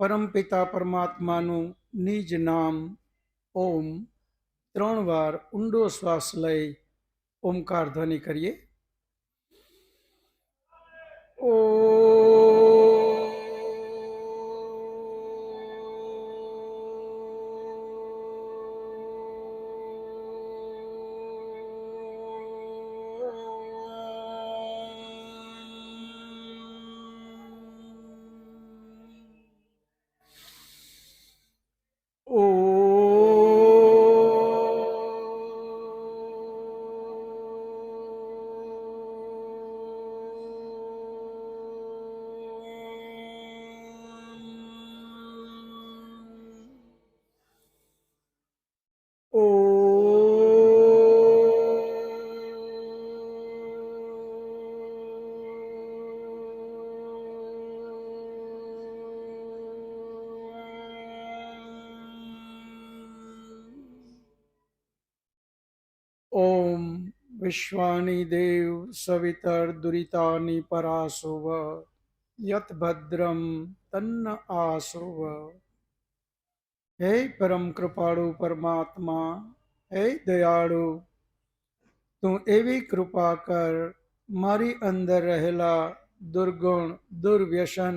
પરમપિતા પરમાત્માનું નિજ નામ ઓમ 3 વાર ઊંડો શ્વાસ લઈ ઓમકાર ધ્વનિ કરીએ. ઓમ વિશ્વાની દેવ સવિતર દુરિતાની પરાસુવ યત ભદ્રમ તન્ન આસુવ. હે પરમ કૃપાળુ પરમાત્મા, હે દયાળુ, તું એવી કૃપા કર મારી અંદર રહેલા દુર્ગુણ દુર્વ્યસન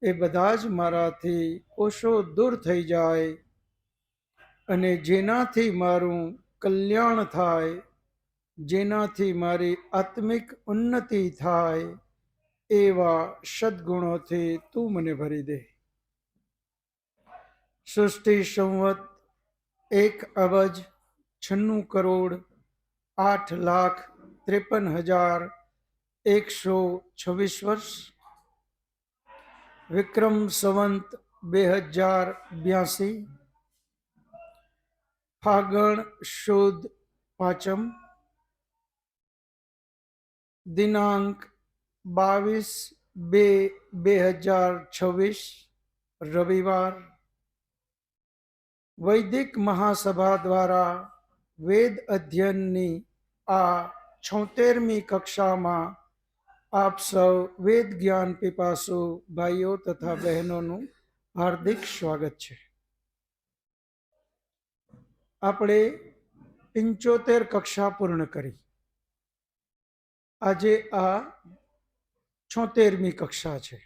એ બધા જ મારાથી કોશો દૂર થઈ જાય અને જેનાથી મારું કલ્યાણ થાય, જેનાથી મારી આત્મિક ઉન્નતિ થાય એવા સદગુણોથી તું મને ભરી દે. સૃષ્ટિ સંવત 1,96,53,126 વર્ષ, વિક્રમ સંવત 2082, ફાગણ સુદ પાંચમ, દિનાંક 22/2/2026 રવિવાર. વૈદિક મહાસભા દ્વારા વેદ અધ્યયનની આ 76મી કક્ષામાં આપ સૌ વેદ જ્ઞાન પીપાસુ ભાઈઓ તથા બહેનોનું હાર્દિક સ્વાગત છે. આપણે 75 કક્ષા પૂર્ણ કરી. આજે આ 76મી કક્ષા છે.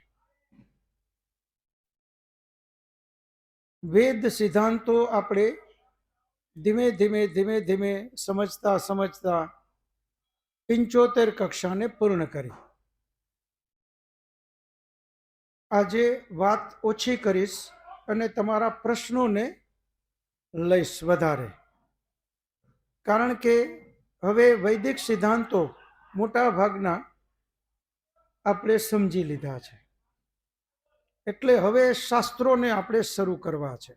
વેદ સિદ્ધાંતો આપણે ધીમે ધીમે સમજતા 75 કક્ષાને પૂર્ણ કરી. આજે વાત ઓછી કરીશ અને તમારા પ્રશ્નોને લઈશ વધારે, કારણ કે હવે વૈદિક સિદ્ધાંતો મોટા ભાગના આપણે સમજી લીધા છે. એટલે હવે શાસ્ત્રોને આપણે શરૂ કરવા છે.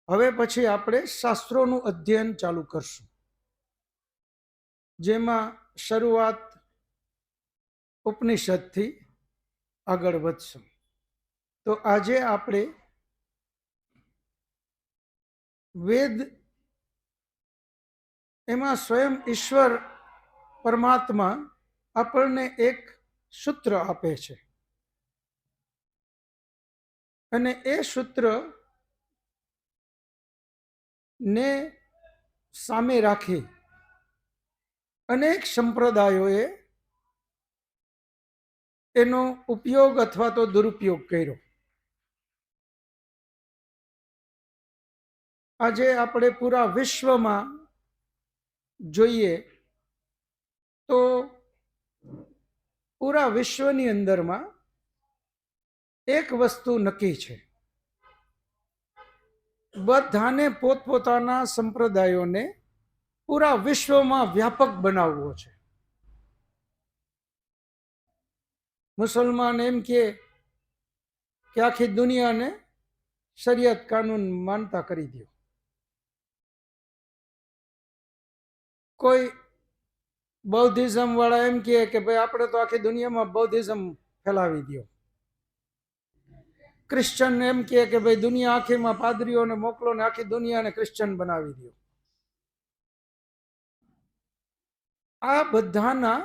હવે પછી આપણે શાસ્ત્રોનું અધ્યયન ચાલુ કરશું, જેમાં શરૂઆત ઉપનિષદથી આગળ વધશું. તો આજે આપણે વેદ, એમાં સ્વયં ઈશ્વર પરમાત્મા આપણને એક સૂત્ર આપે છે અને એ સૂત્ર ને સામે રાખી અનેક સંપ્રદાયોએ એનો ઉપયોગ અથવા તો દુરુપયોગ કર્યો. આજે આપણે પૂરા વિશ્વમાં જોઈએ તો પૂરા વિશ્વની અંદરમાં એક વસ્તુ નક્કી છે, બધાને પોતપોતાના સંપ્રદાયોને પૂરા વિશ્વમાં વ્યાપક બનાવવો છે. મુસલમાન એમ કે આખી દુનિયાને શરિયત કાનૂન માનતા કરી દો. કોઈ બૌદ્ધિઝમ વાળા એમ કે ભાઈ આપણે તો આખી દુનિયામાં બૌદ્ધિઝમ ફેલાવી દો. ક્રિશ્ચન એમ કે ભાઈ દુનિયા આખીમાં પાદરીઓને મોકલો ને આખી દુનિયાને ક્રિશ્ચન બનાવી દો. આ બધાના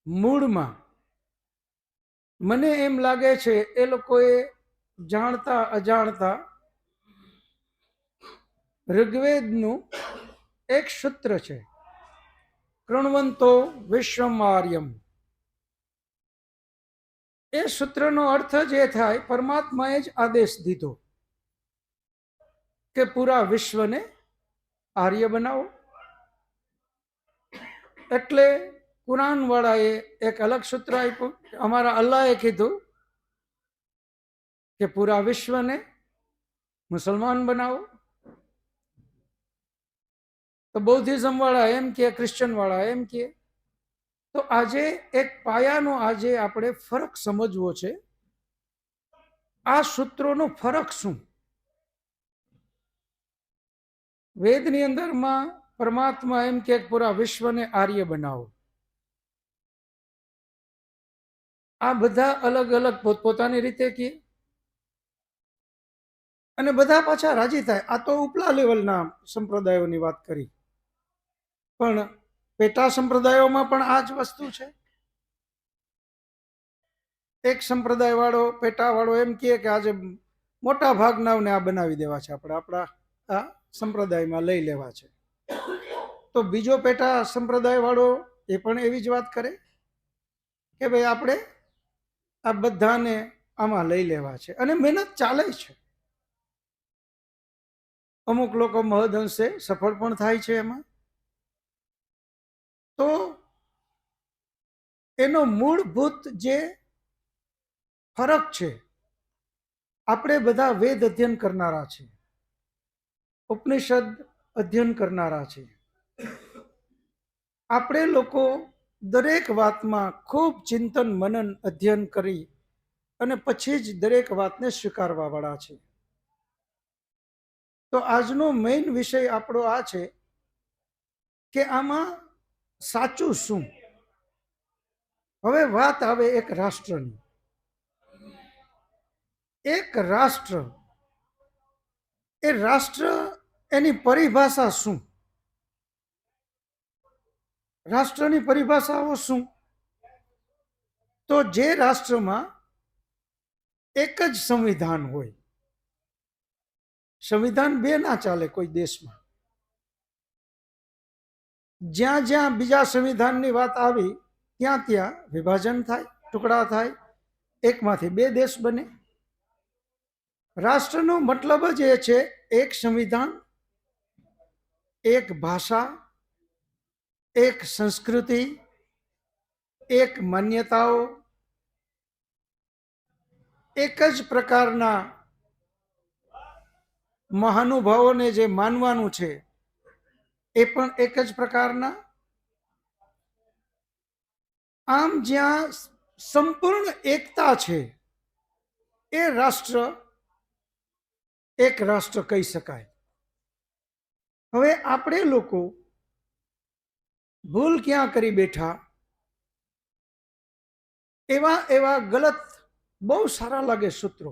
મૂળમાં મને એમ લાગે છે એ લોકોએ જાણતા અજાણતા ઋગ્વેદનું એક સૂત્ર છે, કૃણવંતો વિશ્વમ આર્યમ. એ સૂત્રનો અર્થ જ એ થાય, પરમાત્માએ જ આદેશ દીધો કે પૂરા વિશ્વને આર્ય બનાવો. એટલે કુરાન વાળાએ એક અલગ સૂત્ર આપ્યું. અમારા અલ્લાહે કીધું કે પૂરા વિશ્વને મુસલમાન બનાવો. તો બૌદ્ધિઝમ વાળા એમ કે, ક્રિશ્ચન વાળા એમ કે. તો આજે એક પાયાનો આજે આપણે ફરક સમજવો છે. આ સૂત્રોનો ફરક શું? વેદની અંદરમાં પરમાત્મા એમ કે પૂરા વિશ્વને આર્ય બનાવો. આ બધા અલગ અલગ પોતપોતાની રીતે કહે અને બધા પાછા રાજી થાય. આ તો ઉપલા લેવલના સંપ્રદાયોની વાત કરી, પણ પેટા સંપ્રદાયોમાં પણ આ જ વસ્તુ છે. એક સંપ્રદાય વાળો, પેટા વાળો એમ કહે કે આજે મોટા ભાગનાઓને આ બનાવી દેવા છે, આપણે આપણા આ સંપ્રદાયમાં લઈ લેવા છે. તો બીજો પેટા સંપ્રદાય વાળો એ પણ એવી જ વાત કરે કે ભાઈ આપણે આ બધાને આમાં લઈ લેવા છે. અને મહેનત ચાલે છે. અમુક લોકો મહદઅંશે સફળ પણ થાય છે એમાં. તો એનો મૂળભૂત જે ફરક છે, આપણે બધા વેદ અધ્યયન કરનારા છે, ઉપનિષદ અધ્યયન કરનારા છે. આપણે લોકો દરેક વાતમાં ખૂબ ચિંતન મનન અધ્યયન કરી અને પછી જ દરેક વાતને સ્વીકારવા વાળા છે. તો આજનો મેઇન વિષય આપણો આ છે કે આમાં સાચું શું. હવે વાત આવે એક રાષ્ટ્રની. એક રાષ્ટ્ર, એ રાષ્ટ્ર એની પરિભાષા શું? રાષ્ટ્રની પરિભાષાઓ શું? તો જે રાષ્ટ્રમાં એક જ સંવિધાન હોય. સંવિધાન બે ના ચાલે કોઈ દેશમાં. જ્યાં જ્યાં બીજા સંવિધાનની વાત આવી ત્યાં ત્યાં વિભાજન થાય, ટુકડા થાય, એકમાંથી બે દેશ બને. રાષ્ટ્રનો મતલબ જ એ છે એક સંવિધાન, એક ભાષા, એક સંસ્કૃતિ, એક માન્યતાઓ, એક જ પ્રકારના મહાનુભાવોને જે માનવાનું છે એ પણ એક જ પ્રકારના. આમ જ્યાં સંપૂર્ણ એકતા છે એ રાષ્ટ્ર એક રાષ્ટ્ર કહી શકાય. હવે આપણે લોકો ભૂલ ક્યાં કરી બેઠા, એવા એવા ગલત બહુ સારા લાગે સૂત્રો,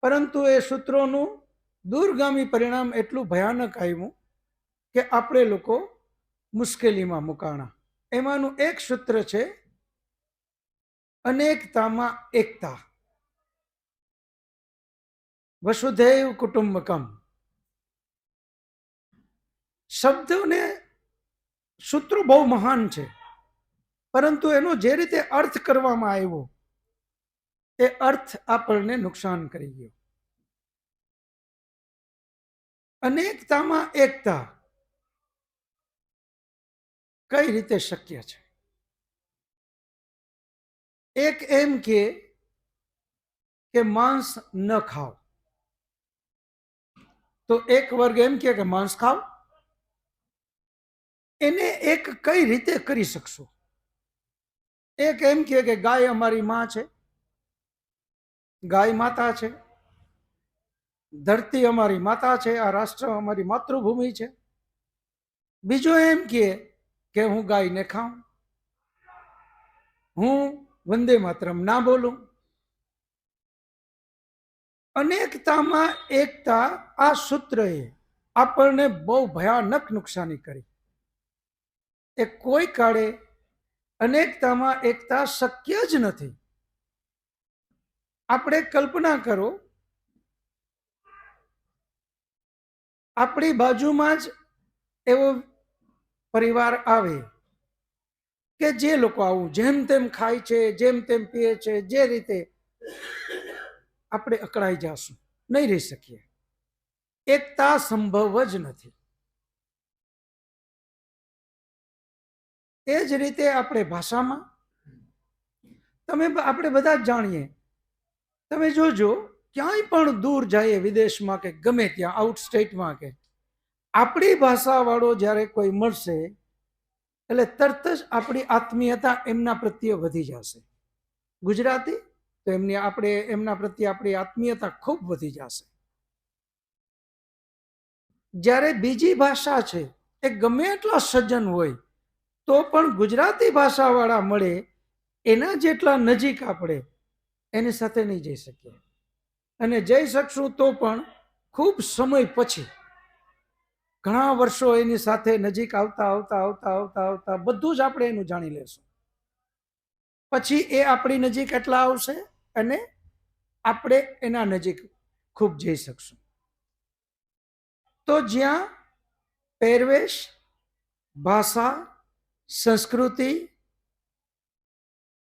પરંતુ એ સૂત્રોનું દૂરગામી પરિણામ એટલું ભયાનક આવ્યું કે આપણે લોકો મુશ્કેલીમાં મુકાણા. એમાંનું એક સૂત્ર છે અનેકતામાં એકતા. વસુધૈવ કુટુંબકમ શબ્દોને સૂત્રો બહુ મહાન છે, પરંતુ એનો જે રીતે અર્થ કરવામાં આવ્યો એ અર્થ આપણને નુકસાન કરી ગયો. અનેકતામાં એકતા કઈ રીતે શક્ય છે? એક એમ કે માંસ ન ખાઓ, તો એક વર્ગ એમ કે માંસ ખાઓ. એને એક કઈ રીતે કરી શકશો? એક એમ કે ગાય અમારી માં છે, ગાય માતા છે, ધરતી અમારી માતા છે, આ રાષ્ટ્ર અમારી માતૃભૂમિ છે. બીજો એમ કે હું ગાયને ખાઉં, હું વંદે માતરમ ના બોલું. અનેકતામાં એકતા આ સૂત્રએ આપણને બહુ ભયાનક નુકસાની કરી. એ કોઈ કાળે અનેકતામાં એકતા શક્ય જ નથી. આપણે કલ્પના કરો, આપણી બાજુમાં જ એવો પરિવાર આવે કે જે લોકો આવું જેમ તેમ ખાય છે, જેમ તેમ પીએ છે, જે રીતે આપણે અકળાઈ જશું, નહીં રહી શકીએ. એકતા સંભવ જ નથી. એ જ રીતે આપણે ભાષામાં આપણે બધા જ જાણીએ. તમે જોજો, ક્યાંય પણ દૂર જઈએ, વિદેશમાં કે ગમે ત્યાં, આઉટ સ્ટેટમાં કે, આપણી ભાષા વાળો જ્યારે કોઈ મળશે એટલે તરત જ આપણી આત્મીયતા એમના પ્રત્યે વધી જશે. ગુજરાતી તો એમના પ્રત્યે આપણી આત્મીયતા ખૂબ વધી જશે. જ્યારે બીજી ભાષા છે, એ ગમે એટલા સજ્જન હોય તો પણ ગુજરાતી ભાષા વાળા મળે એના જેટલા નજીક આપણે એની સાથે નહીં જઈ શકીએ. અને જઈ શકશું તો પણ ખૂબ સમય પછી, ઘણા વર્ષો એની સાથે નજીક આવતા આવતા આવતા આવતા આવતા બધું જ આપણે એનું જાણી લેશું. પછી એ આપણી નજીક એટલા આવશે અને આપણે એના નજીક ખૂબ જઈ શકશું. તો જ્યાં પહેરવેશ, ભાષા, સંસ્કૃતિ,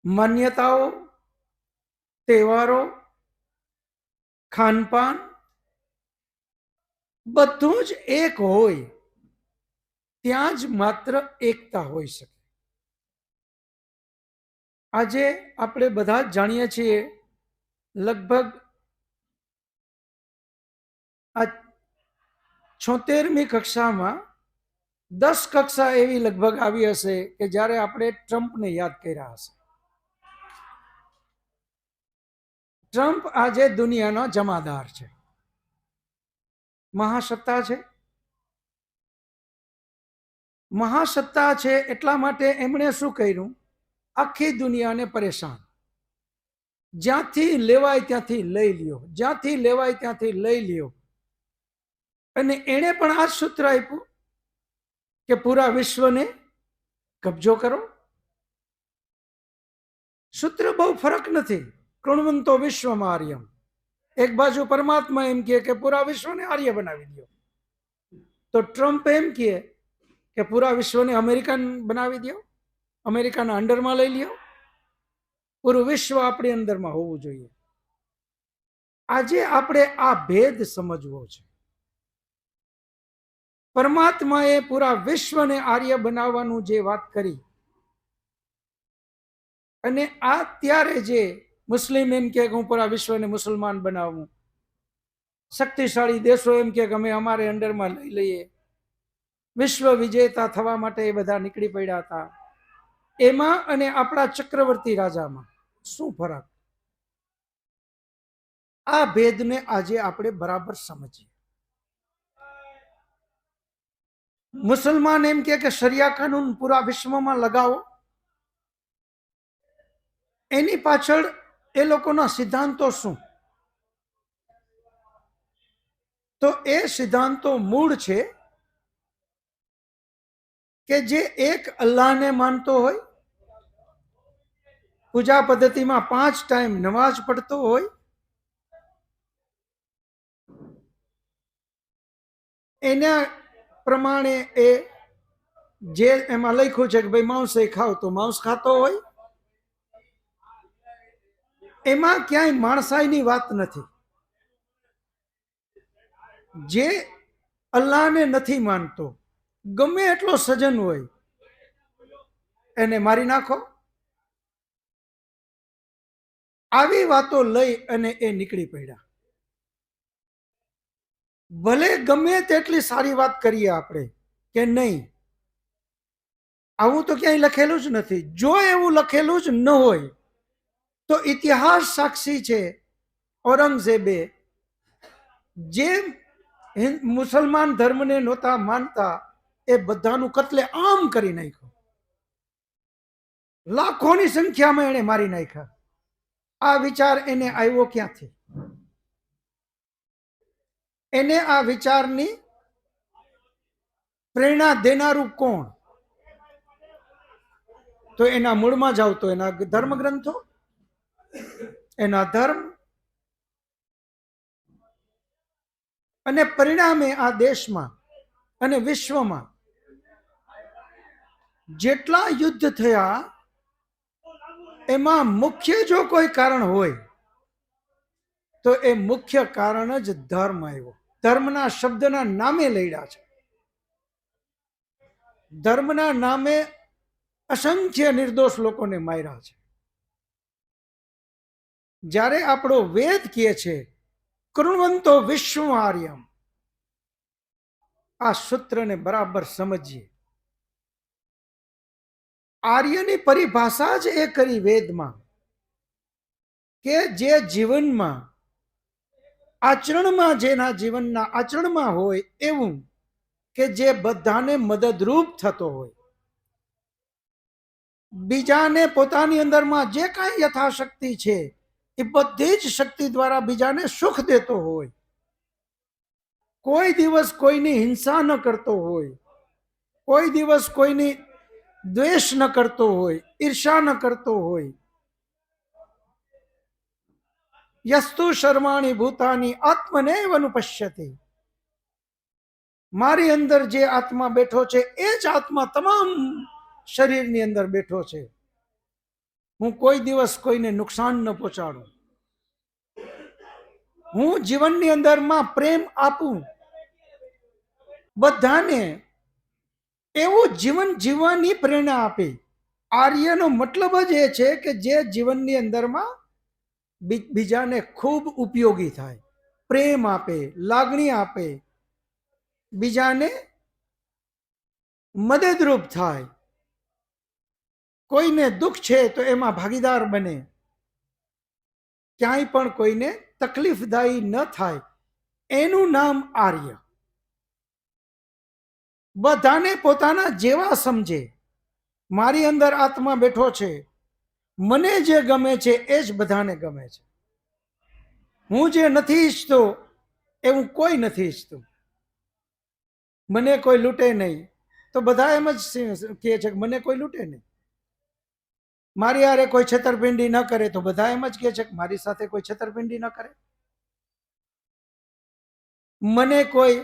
માન્યતાઓ, તહેવારો, ખાનપાન બધું જ એક હોય, ત્યાં જ માત્ર એકતા હોઈ શકે. આજે આપણે બધા જ જાણીએ છીએ, લગભગ આ 76મી કક્ષામાં 10 કક્ષા એવી લગભગ આવી હશે કે જ્યારે આપણે ટ્રમ્પને યાદ કર્યા હશે. ટ્રમ્પ આજે દુનિયાનો જમાદાર છે, મહાસત્તા છે. મહાસત્તા છે એટલા માટે એમણે શું કર્યું? આખી દુનિયાને પરેશાન. જ્યાંથી લેવાય ત્યાંથી લઈ લ્યો, જ્યાંથી લેવાય ત્યાંથી લઈ લ્યો. અને એણે પણ આ સૂત્ર આપ્યું કે પૂરા વિશ્વને કબજો કરો. સૂત્ર બહુ ફરક નથી. કૃણવંતો વિશ્વમાં આર્યમ. એક બાજુ પરમાત્મા એમ કહે કે પૂરા વિશ્વને આર્ય બનાવી દો, તો ટ્રમ્પ એમ કહે કે પૂરા વિશ્વને અમેરિકન બનાવી દો, અમેરિકાના અંડરમાં લઈ લ્યો. પૂરું વિશ્વ આપણી અંદરમાં હોવું જોઈએ. આજે આપણે આ ભેદ સમજવો છે. પરમાત્માએ પૂરા વિશ્વને આર્ય બનાવવાનું જે વાત કરી, અને આ ત્યારે જે મુસ્લિમ એમ કે હું પૂરા વિશ્વને મુસલમાન બનાવું, શક્તિશાળી દેશો એમ કે અમે અમારે અંડરમાં લઈ લઈએ, વિશ્વ વિજેતા થવા માટે એ બધા નીકળી પડ્યા હતા. એમાં અને આપણા ચક્રવર્તી રાજામાં શું ફરક? આ ભેદને આજે આપણે બરાબર સમજીએ. મુસલમાન એમ કે શરિયા કાનૂન પૂરા વિશ્વમાં લગાવો, એની પાછળ એ લોકોના સિદ્ધાંતો શું? તો એ સિદ્ધાંતો મૂળ છે કે જે એક અલ્લાહને માનતો હોય, પૂજા પદ્ધતિમાં 5 ટાઈમ નમાઝ પડતો હોય, એના પ્રમાણે એ જે એમાં લખ્યું છે કે ભાઈ માંસ ખાવ તો માંસ ખાતો હોય, એમાં ક્યાંય માણસાઈની વાત નથી. જે અલ્લાહને નથી માનતો, ગમે એટલો સજ્જન હોય, એને મારી નાખો. આવી વાતો લઈ અને એ નીકળી પડ્યા. ભલે ગમે તેટલી સારી વાત કરીએ આપણે કે નહીં, આવું તો ક્યાંય લખેલું જ નથી. જો એવું લખેલું જ ન હોય તો ઇતિહાસ સાક્ષી છે, ઔરંગઝેબે જે મુસલમાન ધર્મને નહોતા માનતા એ બધાનું કત્લે આમ કરી નાખ્યું. લાખોની સંખ્યામાં એને મારી નાખ્યા. આ વિચાર એને આવ્યો ક્યાંથી? એને આ વિચારની પ્રેરણા દેનારું કોણ? તો એના મૂળમાં જાવ તો એના ધર્મ ગ્રંથો, એના ધર્મ, અને પરિણામે આ દેશમાં અને વિશ્વમાં જેટલા યુદ્ધ થયા એમાં મુખ્ય જો કોઈ કારણ હોય તો એ મુખ્ય કારણ જ ધર્મ આવ્યો. ધર્મના શબ્દના નામે લડ્યા છે. ધર્મના નામે અસંખ્ય નિર્દોષ લોકોને માર્યા છે. જ્યારે આપણો વેદ કહે છે કૃણવંતો વિશ્વ આર્યમ, આ સૂત્રને બરાબર સમજીએ. આર્યની પરિભાષા જ એ કરી વેદમાં કે જે જીવનમાં આચરણમાં, જેના જીવનના આચરણમાં હોય એવું કે જે બધાને મદદરૂપ થતો હોય, બીજાને પોતાની અંદરમાં જે કાંઈ યથાશક્તિ છે એ બધી જ શક્તિ દ્વારા બીજાને સુખ દેતો હોય, કોઈ દિવસ કોઈની હિંસા ન કરતો હોય, કોઈ દિવસ કોઈની દ્વેષ ન કરતો હોય, ઈર્ષા ન કરતો હોય. યસ્તુ શર્માણી ભૂતાની આત્મનેવ અનુપશ્યતિ, મારી અંદર જે આત્મા બેઠો છે એ જ આત્મા તમામ શરીરની અંદર બેઠો છે. હું કોઈ દિવસ કોઈને નુકસાન ન પહોંચાડું. હું જીવનની અંદરમાં પ્રેમ આપું, બધાને એવું જીવન જીવવાની પ્રેરણા આપે. આર્યનો મતલબ જ એ છે કે જે જીવનની અંદરમાં બીજાને ખૂબ ઉપયોગી થાય, પ્રેમ આપે, લાગણી આપે, બીજાને મદદરૂપ થાય, કોઈને દુઃખ છે તો એમાં ભાગીદાર બને, ક્યાંય પણ કોઈને તકલીફદાયી ન થાય, એનું નામ આર્ય. બધાને પોતાના જેવા સમજે. મારી અંદર આત્મા બેઠો છે, મને જે ગમે છે એ જ બધાને ગમે છે. હું જે નથી ઈચ્છતો એ હું કોઈ નથી ઈચ્છતું. મને કોઈ લૂંટે નહીં તો બધા એમ જ કહે છે કે મને કોઈ લૂંટે નહીં. મારી હારે કોઈ છેતરપિંડી ન કરે તો બધા એમ જ કહે છે કે મારી સાથે કોઈ છેતરપિંડી ન કરે. મને કોઈ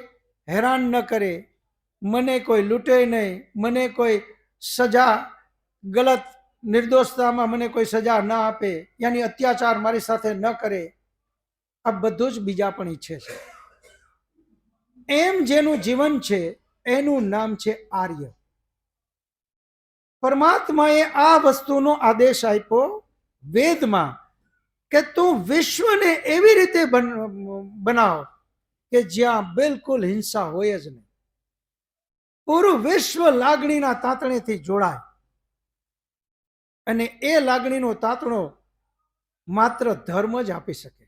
હેરાન ન કરે, મને કોઈ લૂંટે નહીં, મને કોઈ સજા ગલત નિર્દોષતામાં મને કોઈ સજા ન આપે, યાની અત્યાચાર મારી સાથે ન કરે, આ બધું જ બીજા પણ ઈચ્છે છે. એમ જેનું જીવન છે એનું નામ છે આર્ય. પરમાત્માએ આ વસ્તુનો આદેશ આપ્યો વેદમાં કે તું વિશ્વને એવી રીતે બનાવ કે જ્યાં બિલકુલ હિંસા હોય જ નહીં. પૂરું વિશ્વ લાગણીના તાંતણેથી જોડાય, અને એ લાગણીનો તાંતણો માત્ર ધર્મ જ આપી શકે.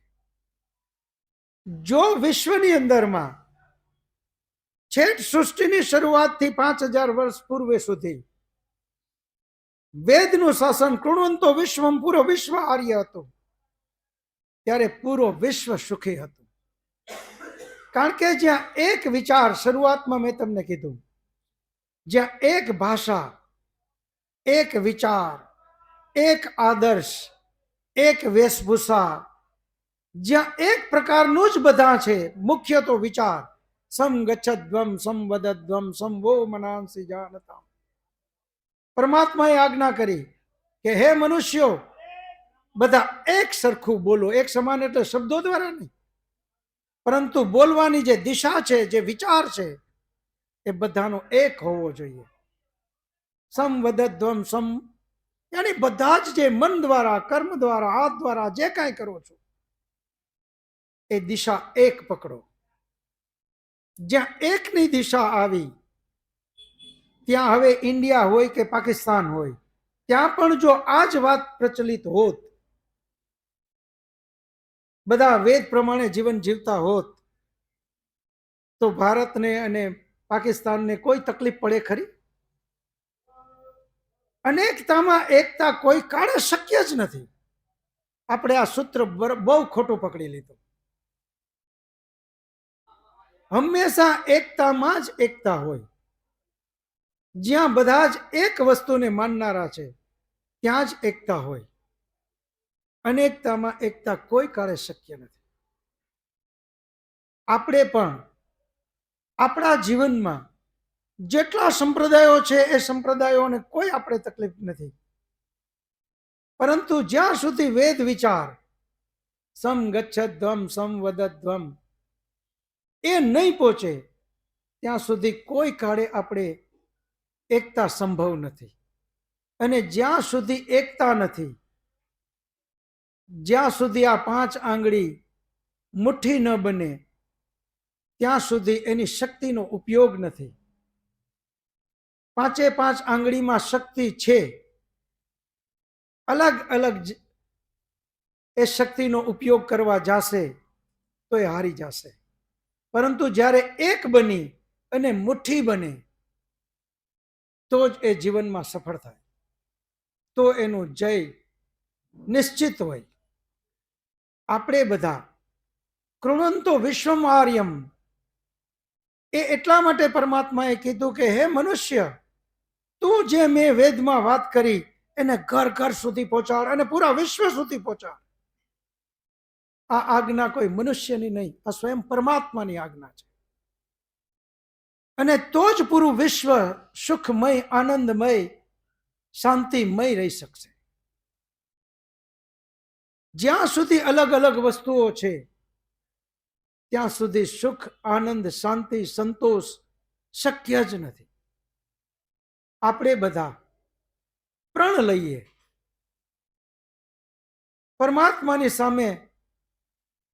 જો વિશ્વની અંદરમાં છેક સૃષ્ટિની શરૂઆતથી 5000 વર્ષ પૂર્વે સુધી વેદનું શાસન કૃણવંતો વિશ્વમ, પૂરો વિશ્વ આર્ય હતું, ત્યારે પૂરો વિશ્વ સુખી હતું. કારણ કે જ્યાં એક વિચાર, શરૂઆતમાં મેં તમને કીધું, જ્યાં એક ભાષા, એક વિચાર, એક આદર્શ, એક વેશભૂષા, જ્યાં એક પ્રકારનું જ બધા છે, મુખ્ય તો વિચાર, સમ ગચ્છદ્વમ સમ વદદ્વમ સમ વો મનાંસી જાનતા. પરમાત્માએ આજ્ઞા કરી કે હે મનુષ્યો, બધા એક સરખું બોલો. એક સમાન એટલે શબ્દો દ્વારા નહીં, પરંતુ બોલવાની જે દિશા છે, જે વિચાર છે, એ બધાનો એક હોવો જોઈએ. સમ વદદ્વમ સમ, યાની બધા જ જે મન દ્વારા, કર્મ દ્વારા, હાથ દ્વારા જે કાંઈ કરો છો એ દિશા એક પકડો. જ્યાં એકની દિશા આવી, ત્યાં હવે ઇન્ડિયા હોય કે પાકિસ્તાન હોય, ત્યાં પણ જો આ જ વાત પ્રચલિત હોત, બધા વેદ પ્રમાણે જીવન જીવતા હોત, તો ભારતને અને પાકિસ્તાનને કોઈ તકલીફ પડે ખરી? અનેકતામાં એકતા કોઈ કાળે શક્ય જ નથી. આપણે આ સૂત્ર બહુ ખોટું પકડી લીધું. હંમેશા એકતામાં જ એકતા હોય. જ્યાં બધા જ એક વસ્તુને માનનારા છે ત્યાં જ એકતા હોય. અનેકતામાં એકતા કોઈ કાળે શક્ય નથી. આપણે પણ આપણા જીવનમાં જેટલા સંપ્રદાયો છે એ સંપ્રદાયોને કોઈ આપણે તકલીફ નથી, પરંતુ જ્યાં સુધી વેદ વિચાર સમ ગચ્છધ્વમ સમ વદધ્વમ એ નહીં પહોંચે ત્યાં સુધી કોઈ કાળે આપણે એકતા સંભવ નથી. અને જ્યાં સુધી એકતા નથી, જ્યાં સુધી આ 5 આંગળી મુઠ્ઠી ન બને ત્યાં સુધી એની શક્તિનો ઉપયોગ નથી. 5 આંગળીમાં શક્તિ છે, અલગ અલગ એ શક્તિનો ઉપયોગ કરવા જશે તો એ હારી જશે. પરંતુ જ્યારે એક બની અને મુઠ્ઠી બને તો જ એ જીવનમાં સફળ થાય, તો એનું જય નિશ્ચિત હોય. આપણે બધા કૃણંતો વિશ્વમાર્યમ એ એટલા માટે પરમાત્માએ કીધું કે હે મનુષ્ય, તું જે મેં વેદમાં વાત કરી એને ઘર ઘર સુધી પહોંચાડ અને પૂરા વિશ્વ સુધી પહોંચાડ. આ આજ્ઞા કોઈ મનુષ્યની નહીં, આ સ્વયં પરમાત્માની આજ્ઞા છે. અને તો જ પૂરું વિશ્વ સુખમય, આનંદમય, શાંતિમય રહી શકશે. જ્યાં સુધી અલગ અલગ વસ્તુઓ છે ત્યાં સુધી સુખ, આનંદ, શાંતિ, સંતોષ શક્ય જ નથી. આપણે બધા પ્રણ લઈએ, પરમાત્માની સામે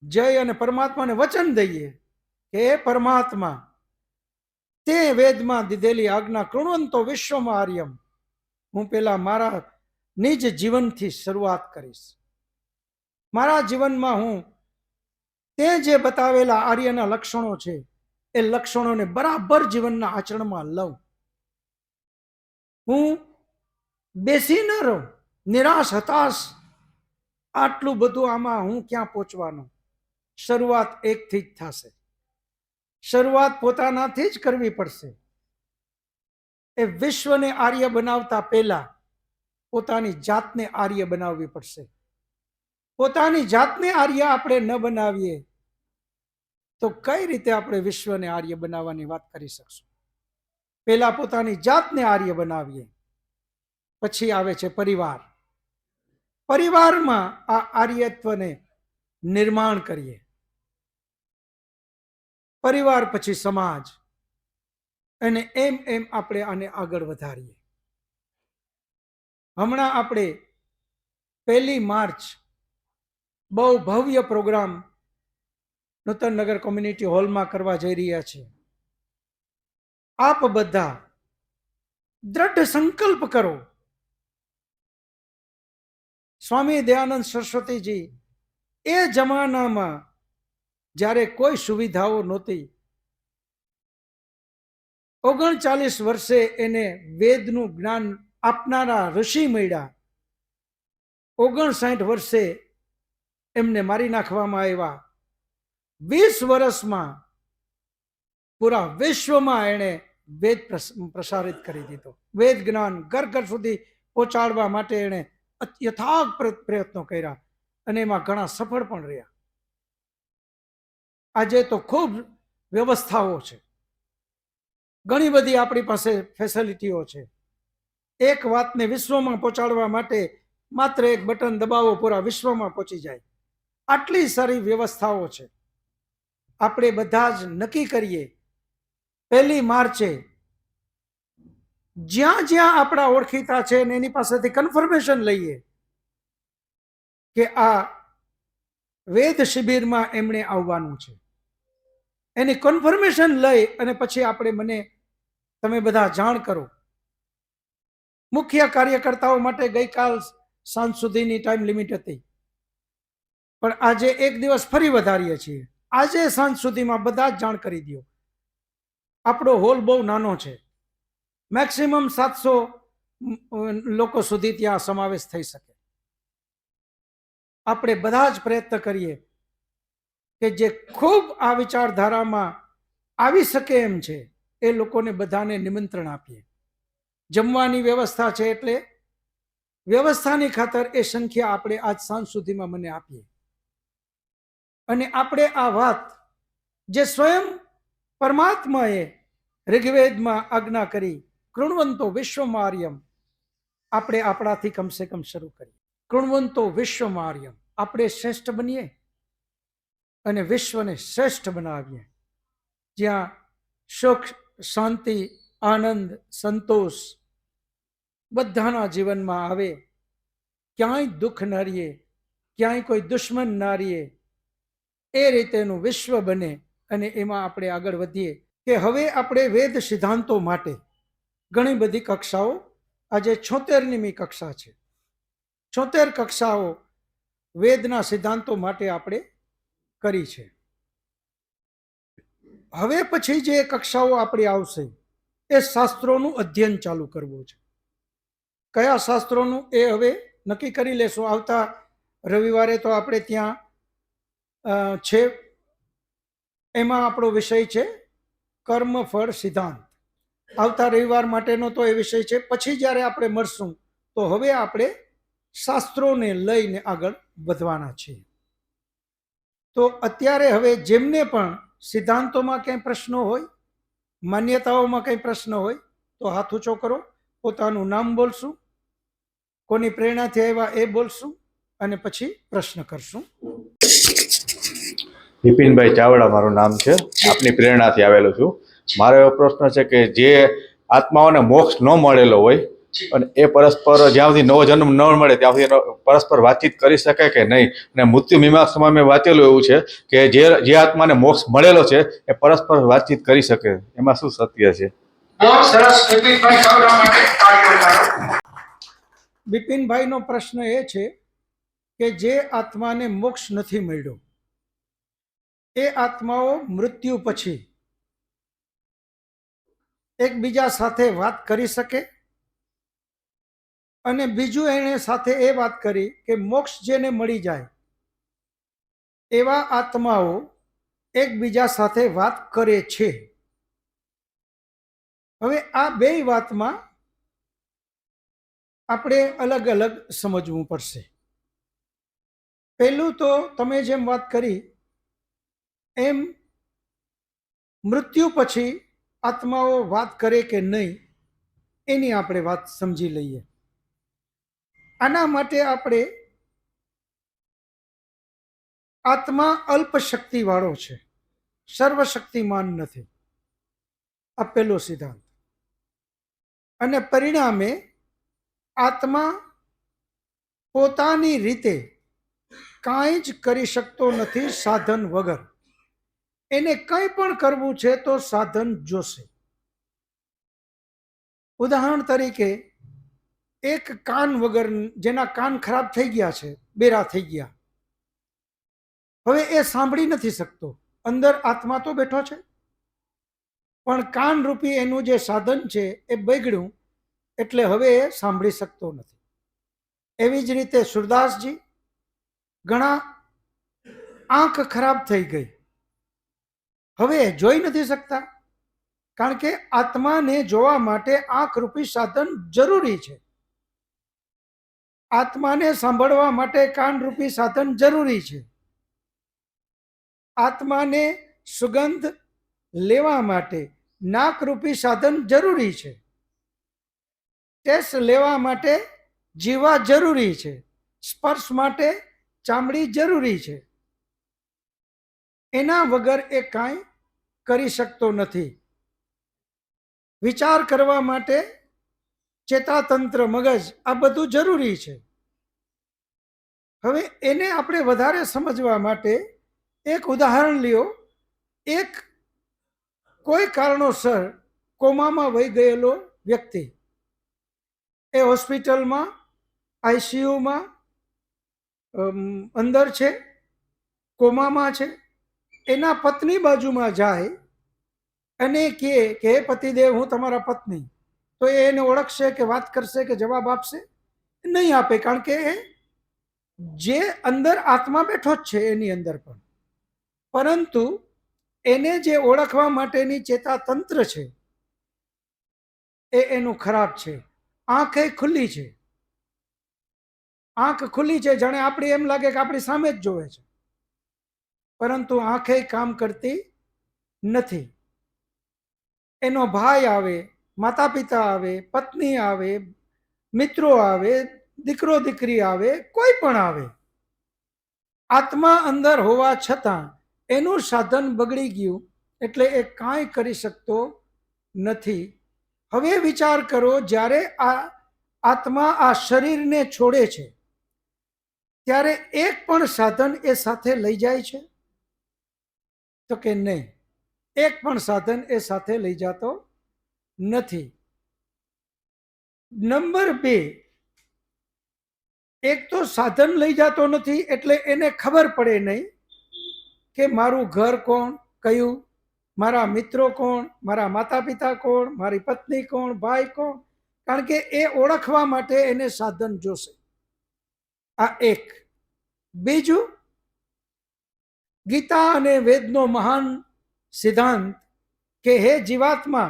જય અને પરમાત્માને વચન દઈએ કે હે પરમાત્મા, તે વેદમાં દીધેલી આજ્ઞા કૃણવંતો વિશ્વમાં આર્યમ, હું પેલા મારા નિજ જીવનથી શરૂઆત કરીશ. મારા જીવનમાં હું તે જે બતાવેલા આર્યના લક્ષણો છે એ લક્ષણોને બરાબર જીવનના આચરણમાં લઉં. હું બેસી ન રહું, નિરાશ, હતાશ, આટલું બધું આમાં હું ક્યાં પહોંચવાનો. શરૂઆત એકથી જ થશે. શરૂઆત પોતાનાથી જ કરવી પડશે. એ વિશ્વને આર્ય બનાવતા પહેલા પોતાની જાતને આર્ય બનાવવી પડશે. પોતાની જાતને આર્ય આપણે ન બનાવીએ તો કઈ રીતે આપણે વિશ્વને આર્ય બનાવવાની વાત કરી શકશું. પહેલા પોતાની જાતને આર્ય બનાવીએ, પછી આવે છે પરિવાર. પરિવારમાં આ આર્યત્વને નિર્માણ કરીએ. પરિવાર પછી સમાજ, અને એમ એમ આપણે આને આગળ વધારીએ. હમણાં આપણે 1 માર્ચ બહુ ભવ્ય પ્રોગ્રામ નૂતનનગર કોમ્યુનિટી હોલમાં કરવા જઈ રહ્યા છે. આપ બધા દ્રઢ સંકલ્પ કરો. સ્વામી દયાનંદ સરસ્વતીજી એ જમાનામાં જ્યારે કોઈ સુવિધાઓ નહોતી, 39 વર્ષે એને વેદનું જ્ઞાન આપનારા ઋષિ મળ્યા. 59 વર્ષે એમને મારી નાખવામાં આવ્યા. 20 વર્ષમાં પૂરા વિશ્વમાં એણે વેદ પ્રસારિત કરી દીધો. વેદ જ્ઞાન ઘર ઘર સુધી પહોંચાડવા માટે એણે યથાર્થ પ્રયત્નો કર્યા અને એમાં ઘણા સફળ પણ રહ્યા. આજે તો ખૂબ વ્યવસ્થાઓ છે, ઘણી બધી આપણી પાસે ફેસિલિટીઓ છે. એક વાતને વિશ્વમાં પહોંચાડવા માટે માત્ર એક બટન દબાવો, પૂરા વિશ્વમાં પહોંચી જાય. આટલી સારી વ્યવસ્થાઓ છે. આપણે બધા જ નક્કી કરીએ 1 માર્ચે જ્યાં જ્યાં આપણા ઓળખીતા છે ને એની પાસેથી કન્ફર્મેશન લઈએ કે આ વેદ શિબિરમાં એમણે આવવાનું છે. એની કન્ફર્મેશન લઈ અને પછી આપણે તમે બધા જાણ કરો. મુખ્ય કાર્યકર્તાઓ માટે ગઈકાલ સાંજ સુધીની ટાઈમ લિમિટ હતી, પણ આજે 1 દિવસ ફરી વધારીએ છીએ. આજે સાંજ સુધીમાં બધા જ જાણ કરી દો. આપણો હોલ બહુ નાનો છે, મેક્સિમમ 700 લોકો સુધી ત્યાં સમાવેશ થઈ શકે. આપણે બધા જ પ્રયત્ન કરીએ કે જે ખૂબ આ વિચારધારામાં આવી શકે એમ છે એ લોકોને બધાને નિમંત્રણ આપીએ. જમવાની વ્યવસ્થા છે, એટલે વ્યવસ્થાની ખાતર એ સંખ્યા આપણે આજ સાંજ સુધીમાં મને આપીએ. અને આપણે આ વાત જે સ્વયં પરમાત્માએ ઋગ્વેદમાં આજ્ઞા કરી, કૃણવંતો વિશ્વમાર્યમ. આપણે આપણાથી કમસે કમ શરૂ કરીએ. કૃણવંતો વિશ્વમાર્યમ, આપણે શ્રેષ્ઠ બનીએ અને વિશ્વને શ્રેષ્ઠ બનાવીએ, જ્યાં સુખ, શાંતિ, આનંદ, સંતોષ બધાના જીવનમાં આવે, ક્યાંય દુઃખ ન રહીએ, ક્યાંય કોઈ દુશ્મન ના રહીએ, એ રીતેનું વિશ્વ બને અને એમાં આપણે આગળ વધીએ. કે હવે આપણે વેદ સિદ્ધાંતો માટે ઘણી બધી કક્ષાઓ, આજે 76મી કક્ષા છે. 76 કક્ષાઓ વેદના સિદ્ધાંતો માટે આપણે કરી છે. હવે પછી જે કક્ષાઓ આપણી આવશે એ શાસ્ત્રોનું અધ્યયન ચાલુ કરવું છે. કયા શાસ્ત્રોનું એ હવે નક્કી કરી લેશું. આવતા રવિવારે તો આપણે ત્યાં છે, એમાં આપણો વિષય છે કર્મફળ સિદ્ધાંત. આવતા રવિવાર માટેનો તો એ વિષય છે. પછી જ્યારે આપણે મળશું તો હવે આપણે શાસ્ત્રોને લઈને આગળ વધવાના છીએ. તો અત્યારે હવે જેમને પણ સિદ્ધાંતોમાં કંઈ પ્રશ્નો હોય, માન્યતાઓમાં કંઈ પ્રશ્ન હોય તો હાથ ઊંચો કરો. પોતાનું નામ બોલશું, કોની પ્રેરણાથી આવ્યા એ બોલશું અને પછી પ્રશ્ન કરશું. બિપિનભાઈ ચાવડા મારું નામ છે. આપની પ્રેરણાથી આવેલો છું. મારો એવો પ્રશ્ન છે કે જે આત્માઓને મોક્ષ ન મળેલો હોય અને એ પરસ્પર જ્યાં સુધી નવો જન્મ ન મળે ત્યાં સુધી એનો પરસ્પર વાતચીત કરી શકે કે નહીં. અને મૃત્યુ મીમાંસામાં મેં વાંચેલું એવું છે કે જે આત્માને મોક્ષ મળેલો છે એ પરસ્પર વાતચીત કરી શકે. એમાં શું સત્ય છે? બિપિનભાઈનો પ્રશ્ન એ છે કે જે આત્માને મોક્ષ નથી મળ્યો એ આત્માઓ મૃત્યુ પછી એકબીજા સાથે વાત કરી શકે? અને બીજું એણે સાથે એ વાત કરી કે મોક્ષ જેને મળી જાય એવા આત્માઓ એકબીજા સાથે વાત કરે છે. હવે આ બે વાતમાં આપણે અલગ અલગ સમજવું પડશે. પહેલું તો તમે જેમ વાત કરી એમ મૃત્યુ પછી આત્માઓ વાત કરે કે નહીં એની આપણે વાત સમજી લઈએ. આના માટે આપણે આત્મા અલ્પ શક્તિ વાળો છે, સર્વશક્તિમાન નથી. આ પહેલો સિદ્ધાંત. અને પરિણામે આત્મા પોતાની રીતે કાંઈ જ કરી શકતો નથી સાધન વગર. એને કંઈ પણ કરવું છે તો સાધન જોશે. ઉદાહરણ તરીકે એક કાન વગર, જેના કાન ખરાબ થઈ ગયા છે, બેરા થઈ ગયા, હવે એ સાંભળી નથી શકતો. અંદર આત્મા તો બેઠો છે પણ કાન રૂપી એનું જે સાધન છે એ બગડ્યું એટલે હવે એ સાંભળી શકતો નથી. એવી જ રીતે સુરદાસજી, ઘણા આંખ ખરાબ થઈ ગઈ, હવે જોઈ નથી શકતા, કારણ કે આત્માને જોવા માટે આંખ રૂપી સાધન જરૂરી છે. આત્માને સાંભળવા માટે કાન રૂપી સાધન જરૂરી છે. આત્માને સુગંધ લેવા માટે નાક રૂપી સાધન જરૂરી છે. ટેસ્ટ લેવા માટે જીવા જરૂરી છે. સ્પર્શ માટે ચામડી જરૂરી છે. એના વગર એ કાંઈ કરી શકતો નથી. વિચાર કરવા માટે ચેતાતંત્ર, મગજ, આ બધું જરૂરી છે. હવે એને આપણે વધારે સમજવા માટે એક ઉદાહરણ લ્યો. એક કોઈ કારણોસર કોમામાં વહી ગયેલો વ્યક્તિ એ હોસ્પિટલમાં આઈસીયુમાં અંદર છે, કોમામાં છે. એના પત્ની બાજુમાં જાય અને કહે કે હે પતિદેવ, હું તમારા પત્ની, તો એ એને ઓળખશે કે વાત કરશે કે જવાબ આપશે? નહીં આપે, કારણ કે જે અંદર આત્મા બેઠો જ છે એની અંદર પણ, પરંતુ એને જે ઓળખવા માટેની ચેતાતંત્ર છે એ એનું ખરાબ છે. આંખ એ ખુલ્લી છે, આંખ ખુલ્લી છે, જાણે આપણે એમ લાગે કે આપણી સામે જ જોવે છે, પરંતુ આંખે કામ કરતી નથી. એનો ભાઈ આવે, માતા પિતા આવે, પત્ની આવે, મિત્રો આવે, દીકરો દીકરી આવે, કોઈ પણ આવે, આત્મા અંદર હોવા છતાં એનું સાધન બગડી ગયું એટલે એ કાંઈ કરી શકતો નથી. હવે વિચાર કરો, જ્યારે આ આત્મા આ શરીરને છોડે છે ત્યારે એક પણ સાધન એ સાથે લઈ જાય છે? તો કે નહીં, એક પણ સાધન એ સાથે લઈ જતો નથી. નંબર 2, એક તો સાધન લઈ જતો નથી એટલે એને ખબર પડે નહીં કે મારું ઘર કોણ, કયું, મારા મિત્રો કોણ, મારા માતા પિતા કોણ, મારી પત્ની કોણ, ભાઈ કોણ, કારણ કે એ ઓળખવા માટે એને સાધન જોશે. આ એક. બીજું, ગીતા અને વેદનો મહાન સિદ્ધાંત કે હે જીવાત્મા,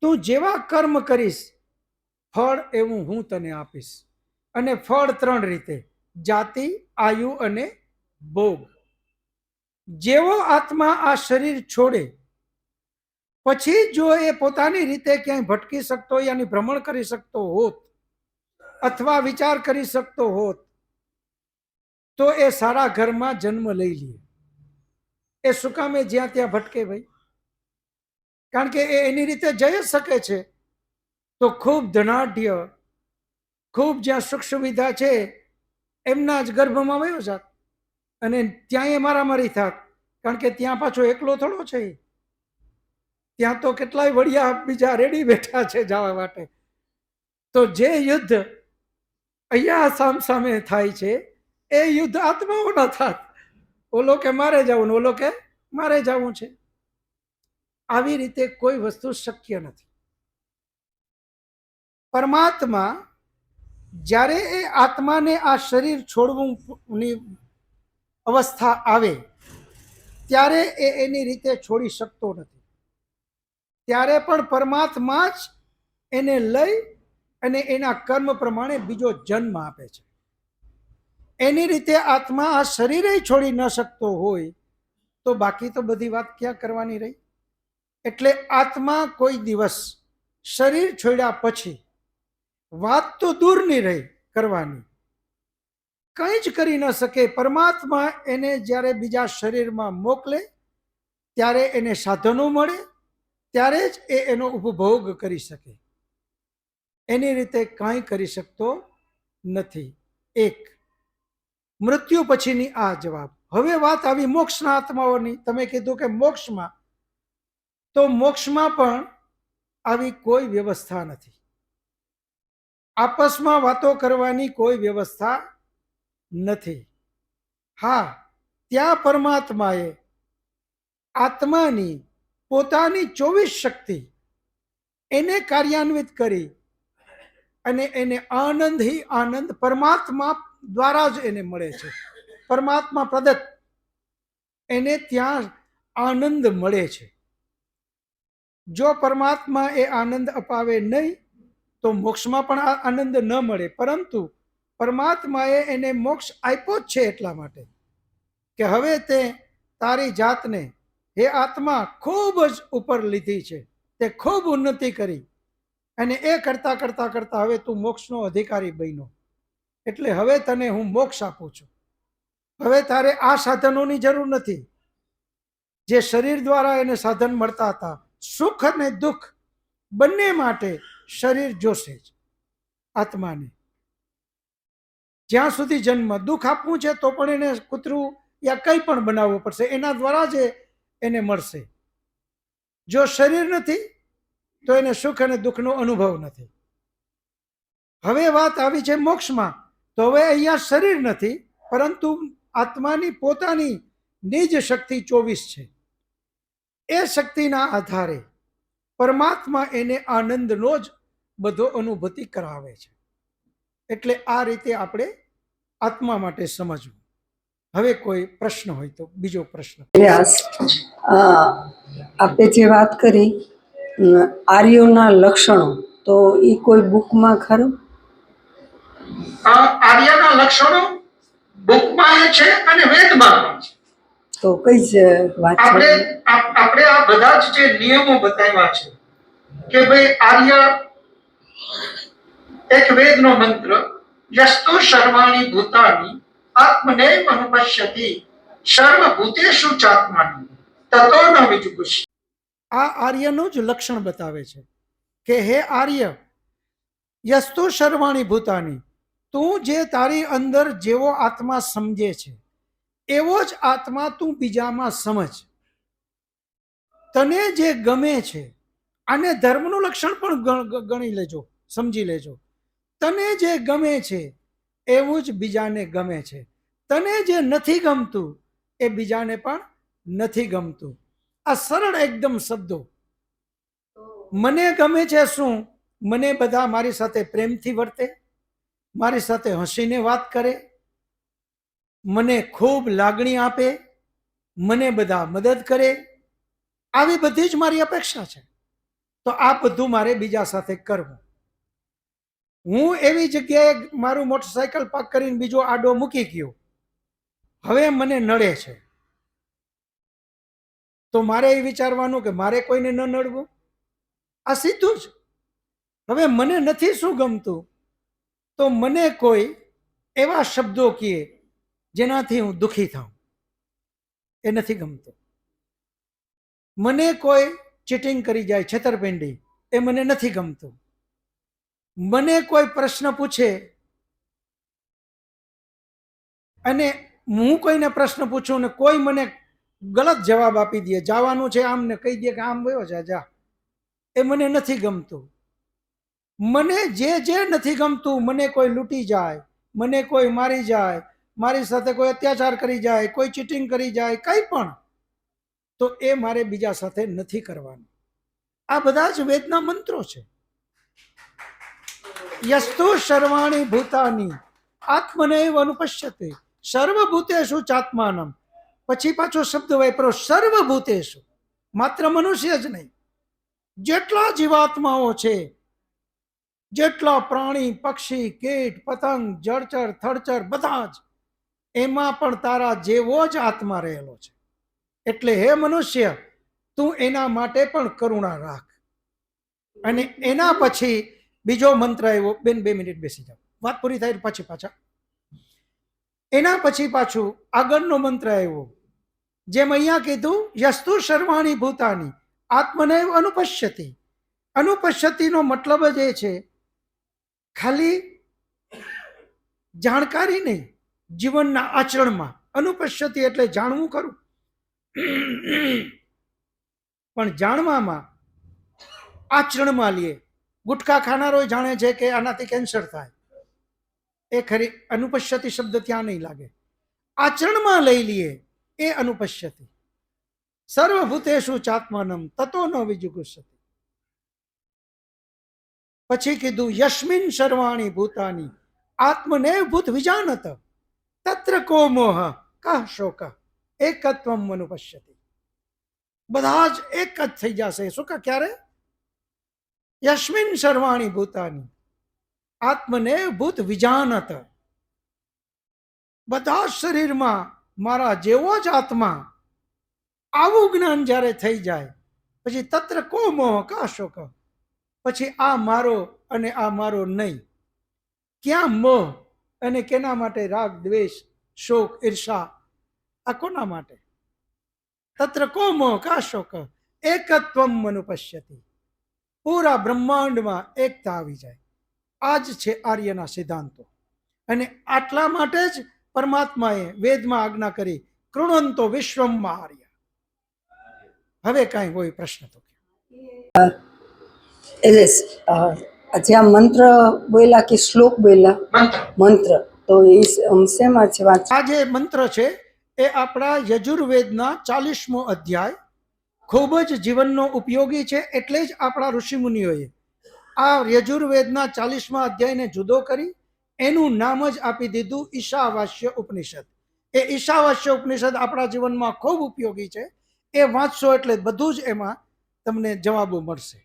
તું જેવા કર્મ કરીશ ફળ એવું હું તને આપીશ. અને ફળ 3 રીતે: જાતિ, આયુ અને ભોગ. જેવો આત્મા આ શરીર છોડે પછી જો એ પોતાની રીતે ક્યાંય ભટકી શકતો યાની ભ્રમણ કરી શકતો હોત અથવા વિચાર કરી શકતો હોત તો એ સારા ઘરમાં જન્મ લઈ લે. એ શું કામે જ્યાં ત્યાં ભટકે ભાઈ? કારણ કે એ એની રીતે જઈ શકે છે તો ખૂબ ધનાઢ્ય, ખૂબ જ્યાં સુખ સુવિધા છે એમના જ ગર્ભમાં વયો જાત અને ત્યાં એ મારામારી થાત. કારણ કે ત્યાં પાછો એકલો થોડો છે, ત્યાં તો કેટલાય વડિયા બીજા રેડી બેઠા છે જવા માટે. તો જે યુદ્ધ અહીંયા સામસામે થાય છે એ યુદ્ધ આત્માઓના થાત. ઓલો કે મારે જવું ને ઓલો કે મારે જવું છે. આવી રીતે કોઈ વસ્તુ શક્ય નથી. પરમાત્મા જ્યારે એ આત્માને આ શરીર છોડવાની અવસ્થા આવે ત્યારે એ એની રીતે છોડી શકતો નથી. ત્યારે પણ પરમાત્મા જ એને લઈ અને એના કર્મ પ્રમાણે બીજો જન્મ આપે છે. એની રીતે આત્મા આ શરીરે છોડી ન શકતો હોય તો બાકી તો બધી વાત ક્યાં કરવાની રહી? એટલે આત્મા કોઈ દિવસ શરીર છોડ્યા પછી વાત તો દૂરની રહી કરવાની, કંઈ જ કરી ન શકે. પરમાત્મા એને જ્યારે બીજા શરીરમાં મોકલે ત્યારે એને સાધનો મળે, ત્યારે જ એ એનો ઉપભોગ કરી શકે. એની રીતે કાંઈ કરી શકતો નથી. એક. મૃત્યુ પછીની આ જવાબ. હવે વાત આવી મોક્ષના આત્માઓની. તમે કીધું કે મોક્ષમાં, તો મોક્ષમાં પણ આવી કોઈ વ્યવસ્થા નથી. આપસમાં વાતો કરવાની કોઈ વ્યવસ્થા નથી. હા, ત્યાં પરમાત્માએ આત્માની પોતાની 24 શક્તિ એને કાર્યાન્વિત કરી અને એને આનંદ હી આનંદ પરમાત્મા દ્વારા જ એને મળે છે. પરમાત્મા પ્રદત્ત એને ત્યાં આનંદ મળે છે. જો પરમાત્મા એ આનંદ અપાવે નહીં તો મોક્ષમાં પણ આનંદ ન મળે. પરંતુ પરમાત્માએ એને મોક્ષ આપ્યો જ છે એટલા માટે કે હવે તે તારી જાતને હે આત્મા ખૂબ જ ઉપર લીધી છે, તે ખૂબ ઉન્નતિ કરી અને એ કરતા કરતા કરતા હવે તું મોક્ષનો અધિકારી બન્યો. એટલે હવે તને હું મોક્ષ આપું છું. હવે તારે આ સાધનોની જરૂર નથી જે શરીર દ્વારા એને સાધન મળતા હતા. સુખ અને દુઃખ બંને માટે શરીર જોશે જ આત્માને. જ્યાં સુધી જન્મ, દુઃખ આપવું છે તો પણ એને કૂતરું યા કંઈ પણ બનાવવું પડશે, એના દ્વારા જ એને મળશે. જો શરીર નથી તો એને સુખ અને દુઃખનો અનુભવ નથી. હવે વાત આવી છે મોક્ષમાં, તો હવે અહીંયા શરીર નથી પરંતુ આત્માની પોતાની નિજ શક્તિ 24 છે. એ શક્તિના આધારે પરમાત્મા એને આનંદનો જ બધો અનુભૂતિ કરાવે છે. એટલે આ રીતે આપણે આત્મા માટે સમજવું. હવે કોઈ પ્રશ્ન હોય તો બીજો પ્રશ્ન. વ્યાસ, આપે જે વાત કરી આર્યોના લક્ષણો, તો એ કોઈ બુકમાં ખરું? આર્યના લક્ષણો બુકમાં છે અને વેદમાં પણ છે. તો કઈ જ વાત છે? આપણે આ બધા જ જે નિયમો બતાવ્યા છે કે ભાઈ આર્ય એક વેદનો મંત્ર યસ્તુ સર્વાણી ભૂતાની આત્મનૈવ અનુપશ્યતિ સર્વભૂતેષુ ચાત્માની તતો ન વિજુગુષ. આ આર્યનું જ લક્ષણ બતાવે છે કે હે આર્ય, યસ્તુ સર્વાણી ભૂતાની, તું જે તારી અંદર જેવો આત્મા સમજે છે એવો જ આત્મા તું બીજામાં સમજ. તને જે ગમે છે, આને ધર્મનું લક્ષણ પણ ગણી લેજો, સમજી લેજો. તને જે ગમે છે એવું જ બીજાને ગમે છે. તને જે નથી ગમતું એ બીજાને પણ નથી ગમતું. આ સરળ એકદમ શબ્દો. મને ગમે છે શું? મને બધા મારી સાથે પ્રેમથી વર્તે, મારી સાથે હસીને વાત કરે, મને ખૂબ લાગણી આપે, મને બધા મદદ કરે, આવી બધી જ મારી અપેક્ષા છે. તો આ બધું મારે બીજા સાથે કરવું. હું એવી જગ્યાએ મારું મોટરસાયકલ પાર્ક કરીને બીજો આડો મૂકી ગયો, હવે મને નડે છે, તો મારે એ વિચારવાનું કે મારે કોઈને ન નડવું. આ સીધું જ. હવે મને નથી શું ગમતું, તો મને કોઈ એવા શબ્દો કહે જેનાથી હું દુઃખી થાઉં, એ નથી ગમતું. મને કોઈ ચીટિંગ કરી જાય, છેતરપિંડી, એ મને નથી ગમતું. મને કોઈ પ્રશ્ન પૂછે અને હું કોઈને પ્રશ્ન પૂછું ને કોઈ મને ગલત જવાબ આપી દે, જવાનું છે આમ ને કહી દે કે આમ વયો જા, એ મને નથી ગમતું. મને જે નથી ગમતું, મને કોઈ લૂંટી જાય, મને કોઈ મારી જાય, મારી સાથે કોઈ અત્યાચાર કરી જાય, કોઈ ચીટિંગ કરી જાય, કંઈ પણ, તો એ મારે બીજા સાથે નથી કરવાનું. આ બધા જ વેદના મંત્રો છે. યસ્તુ સર્વાણી ભૂતાની આત્મનૈવ અનુપશ્યતે સર્વભૂતેષુ ચાત્માનમ. પછી પાછો શબ્દ વાપરો સર્વભૂતેષુ. માત્ર મનુષ્ય જ નહીં, જેટલા જીવાત્માઓ છે, જેટલા પ્રાણી, પક્ષી, કીટ, પતંગ, જળચર, થડચર, બધા જ, એમાં પણ તારા જેવો જ આત્મા રહેલો છે. એટલે હે મનુષ્ય, તું એના માટે પણ કરુણા રાખ. અને એના પછી બીજો મંત્ર આવ્યો. બેન 2 મિનિટ બેસી જાઓ, વાત પૂરી થાય પછી પાછા. એના પછી પાછું આગળનો મંત્ર આવ્યો, જેમ અહીંયા કીધું યસ્તુ સર્વાણી ભૂતાની આત્મનૈવ અનુપશ્યતિ. અનુપશ્યતિનો મતલબ જ એ છે ખાલી જાણકારી નહીં, જીવનના આચરણમાં. અનુપશ્યતિ એટલે જાણવું ખરું, પણ જાણવામાં આચરણમાં લે. ગુટખા ખાનારો જાણે છે કે આનાથી કેન્સર થાય, એ ખરી અનુપશ્યતિ શબ્દ ત્યાં નહીં લાગે. આચરણમાં લઈ લઈએ એ અનુપશ્યતિ. સર્વભૂતેષુ ચાત્માનમ તતો ન વિજુગુષતિ. પછી કીધું યસ્મિન સર્વાણી ભૂતાની આત્મનેવ ભૂત વિજાનત તત્ર કો મોહ કહ શોક એકત્વમ અનુપશ્યતિ. બધા જ એક જ થઈ જશે. શું કા? ક્યારે? યસ્મિન સર્વાણી ભૂતાની આત્મનેવ ભૂત વિજાનત. બધા શરીરમાં મારા જેવો જ આત્મા. આવું જ્ઞાન જ્યારે થઈ જાય પછી તત્ર કો મોહ કા શોક. પછી આ મારો અને આ મારો નહીં. ક્યાં મોહ અને કેના માટે રાગ, દ્વેષ, શોક, ઈર્ષા? આ કોના માટે? તત્ર કો મોહ કા શોક એકત્વમ અનુપશ્યતિ. પૂરા બ્રહ્માંડમાં એકતા આવી જાય. આ જ છે આર્યના સિદ્ધાંતો. અને આટલા માટે જ પરમાત્માએ વેદમાં આજ્ઞા કરી કૃણવંતો વિશ્વમાં આર્ય. હવે કાંઈ હોય પ્રશ્ન તો એટલે જે આ મંત્ર બોલ્યા કે શ્લોક બોલ્યા, મંત્ર, તો એ શેમાં છે વાત? આ જે મંત્ર છે એ આપણા યજુર્વેદના 40મો અધ્યાય ખૂબ જ જીવનનો ઉપયોગી છે. એટલે જ આપણા ઋષિમુનિઓએ આ યજુર્વેદના 40મા અધ્યાયને જુદો કરી એનું નામ જ આપી દીધું ઈશાવાસ્ય ઉપનિષદ. એ ઈશાવાસ્ય ઉપનિષદ આપણા જીવનમાં ખૂબ ઉપયોગી છે. એ વાંચશો એટલે બધું જ એમાં તમને જવાબો મળશે.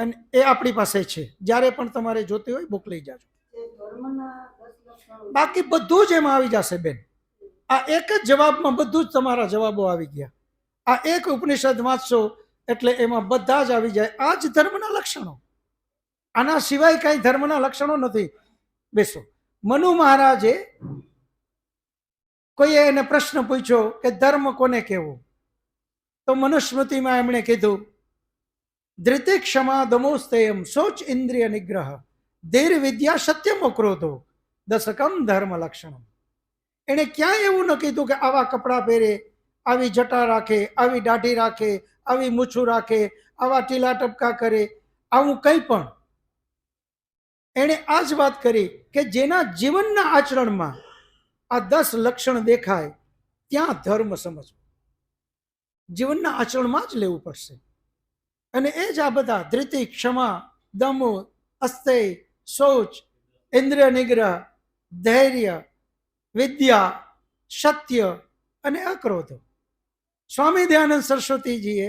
અને એ આપણી પાસે છે. જ્યારે પણ તમારે જોતી હોય બુક લઈ જાજો. બાકી બધું જ એમાં આવી જશે બેન. આ એક જ જવાબમાં બધું જ તમારા જવાબો આવી ગયા. આ એક ઉપનિષદ વાંચશો એટલે એમાં બધા જ આવી જાય. આ જ ધર્મના લક્ષણો, આના સિવાય કઈ ધર્મના લક્ષણો નથી. બેસો. મનુ મહારાજે, કોઈએ એને પ્રશ્ન પૂછ્યો કે ધર્મ કોને કહેવો, તો મનુસ્મૃતિમાં એમણે કીધું, ધૃતિ ક્ષમા દમોસ્તેયમ શોચ ઇન્દ્રિય નિગ્રહ ધીર વિદ્યા સત્યમો ક્રોધો દશકમ ધર્મ લક્ષણમ. એણે ક્યાંય એવું ન કીધું કે આવા કપડાં પહેરે, આવી જટા રાખે, આવી દાઢી રાખે, આવી મૂછું રાખે, આવા ટીલા ટપકા કરે, આવું કંઈ પણ. એણે આ જ વાત કરી કે જેના જીવનના આચરણમાં આ 10 લક્ષણ દેખાય ત્યાં ધર્મ સમજવો. જીવનના આચરણમાં જ લેવું પડશે. અને એ જ આ બધા ધૃતિ, ક્ષમા, દમ, અસ્તેય, શૌચ, ઇન્દ્રિય નિગ્રહ, ધૈર્ય, વિદ્યા, સત્ય અને અક્રોધ. સ્વામી દયાનંદ સરસ્વતીજીએ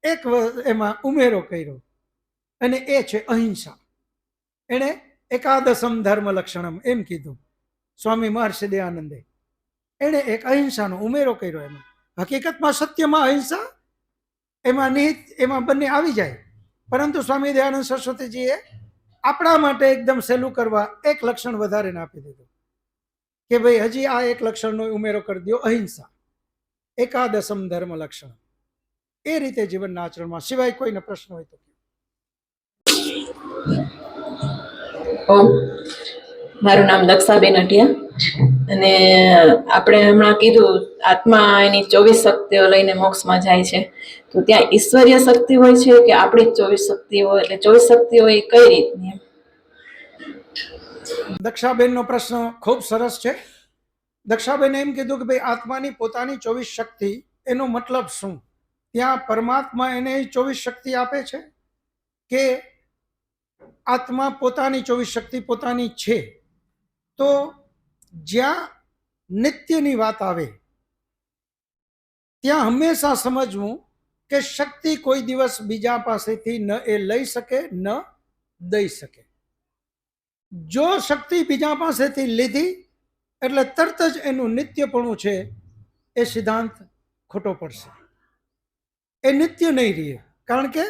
એક એમાં ઉમેરો કર્યો અને એ છે અહિંસા. એણે એકાદશમ ધર્મ લક્ષણમ એમ કીધું. સ્વામી મહર્ષિ દયાનંદે એણે એક અહિંસાનો ઉમેરો કર્યો. એમાં હકીકતમાં સત્યમાં અહિંસા એમાં નિહિત, એમાં બંને આવી જાય. પરંતુ સ્વામી દયાનંદ સરસ્વતીજીએ આપણા માટે એકદમ સહેલું કરવા એક લક્ષણ વધારે આપી દીધું કે ભાઈ હજી આ એક લક્ષણનો ઉમેરો કરી દો, અહિંસા. એકાદશમ ધર્મ લક્ષણ. એ રીતે જીવનના આચરણમાં. સિવાય કોઈને પ્રશ્ન હોય તો. મારું નામ દક્ષાબેન અઢિયા અને આપણે હમણાં કીધું આત્મા એની 24 શક્તિઓ લઈને મોક્ષમાં જાય છે, તો ત્યાં ઈશ્વરીય શક્તિ હોય છે કે આપણી જ 24 શક્તિઓ? એટલે 24 શક્તિઓ એ કઈ રીતની? દક્ષાબેનનો પ્રશ્ન ખૂબ સરસ છે. દક્ષાબેને એમ કીધું કે ભાઈ આત્માની પોતાની 24 શક્તિ, એનો મતલબ શું? ત્યાં પરમાત્મા એને 24 શક્તિ આપે છે કે આત્મા પોતાની 24 શક્તિ પોતાની છે? તો જ્યાં નિત્યની વાત આવે ત્યાં હંમેશા સમજવું કે શક્તિ કોઈ દિવસ બીજા પાસેથી ન એ લઈ શકે ન દઈ શકે. જો શક્તિ બીજા પાસેથી લીધી એટલે તરત જ એનું નિત્યપણું છે એ સિદ્ધાંત ખોટો પડશે. એ નિત્ય નહીં રહે, કારણ કે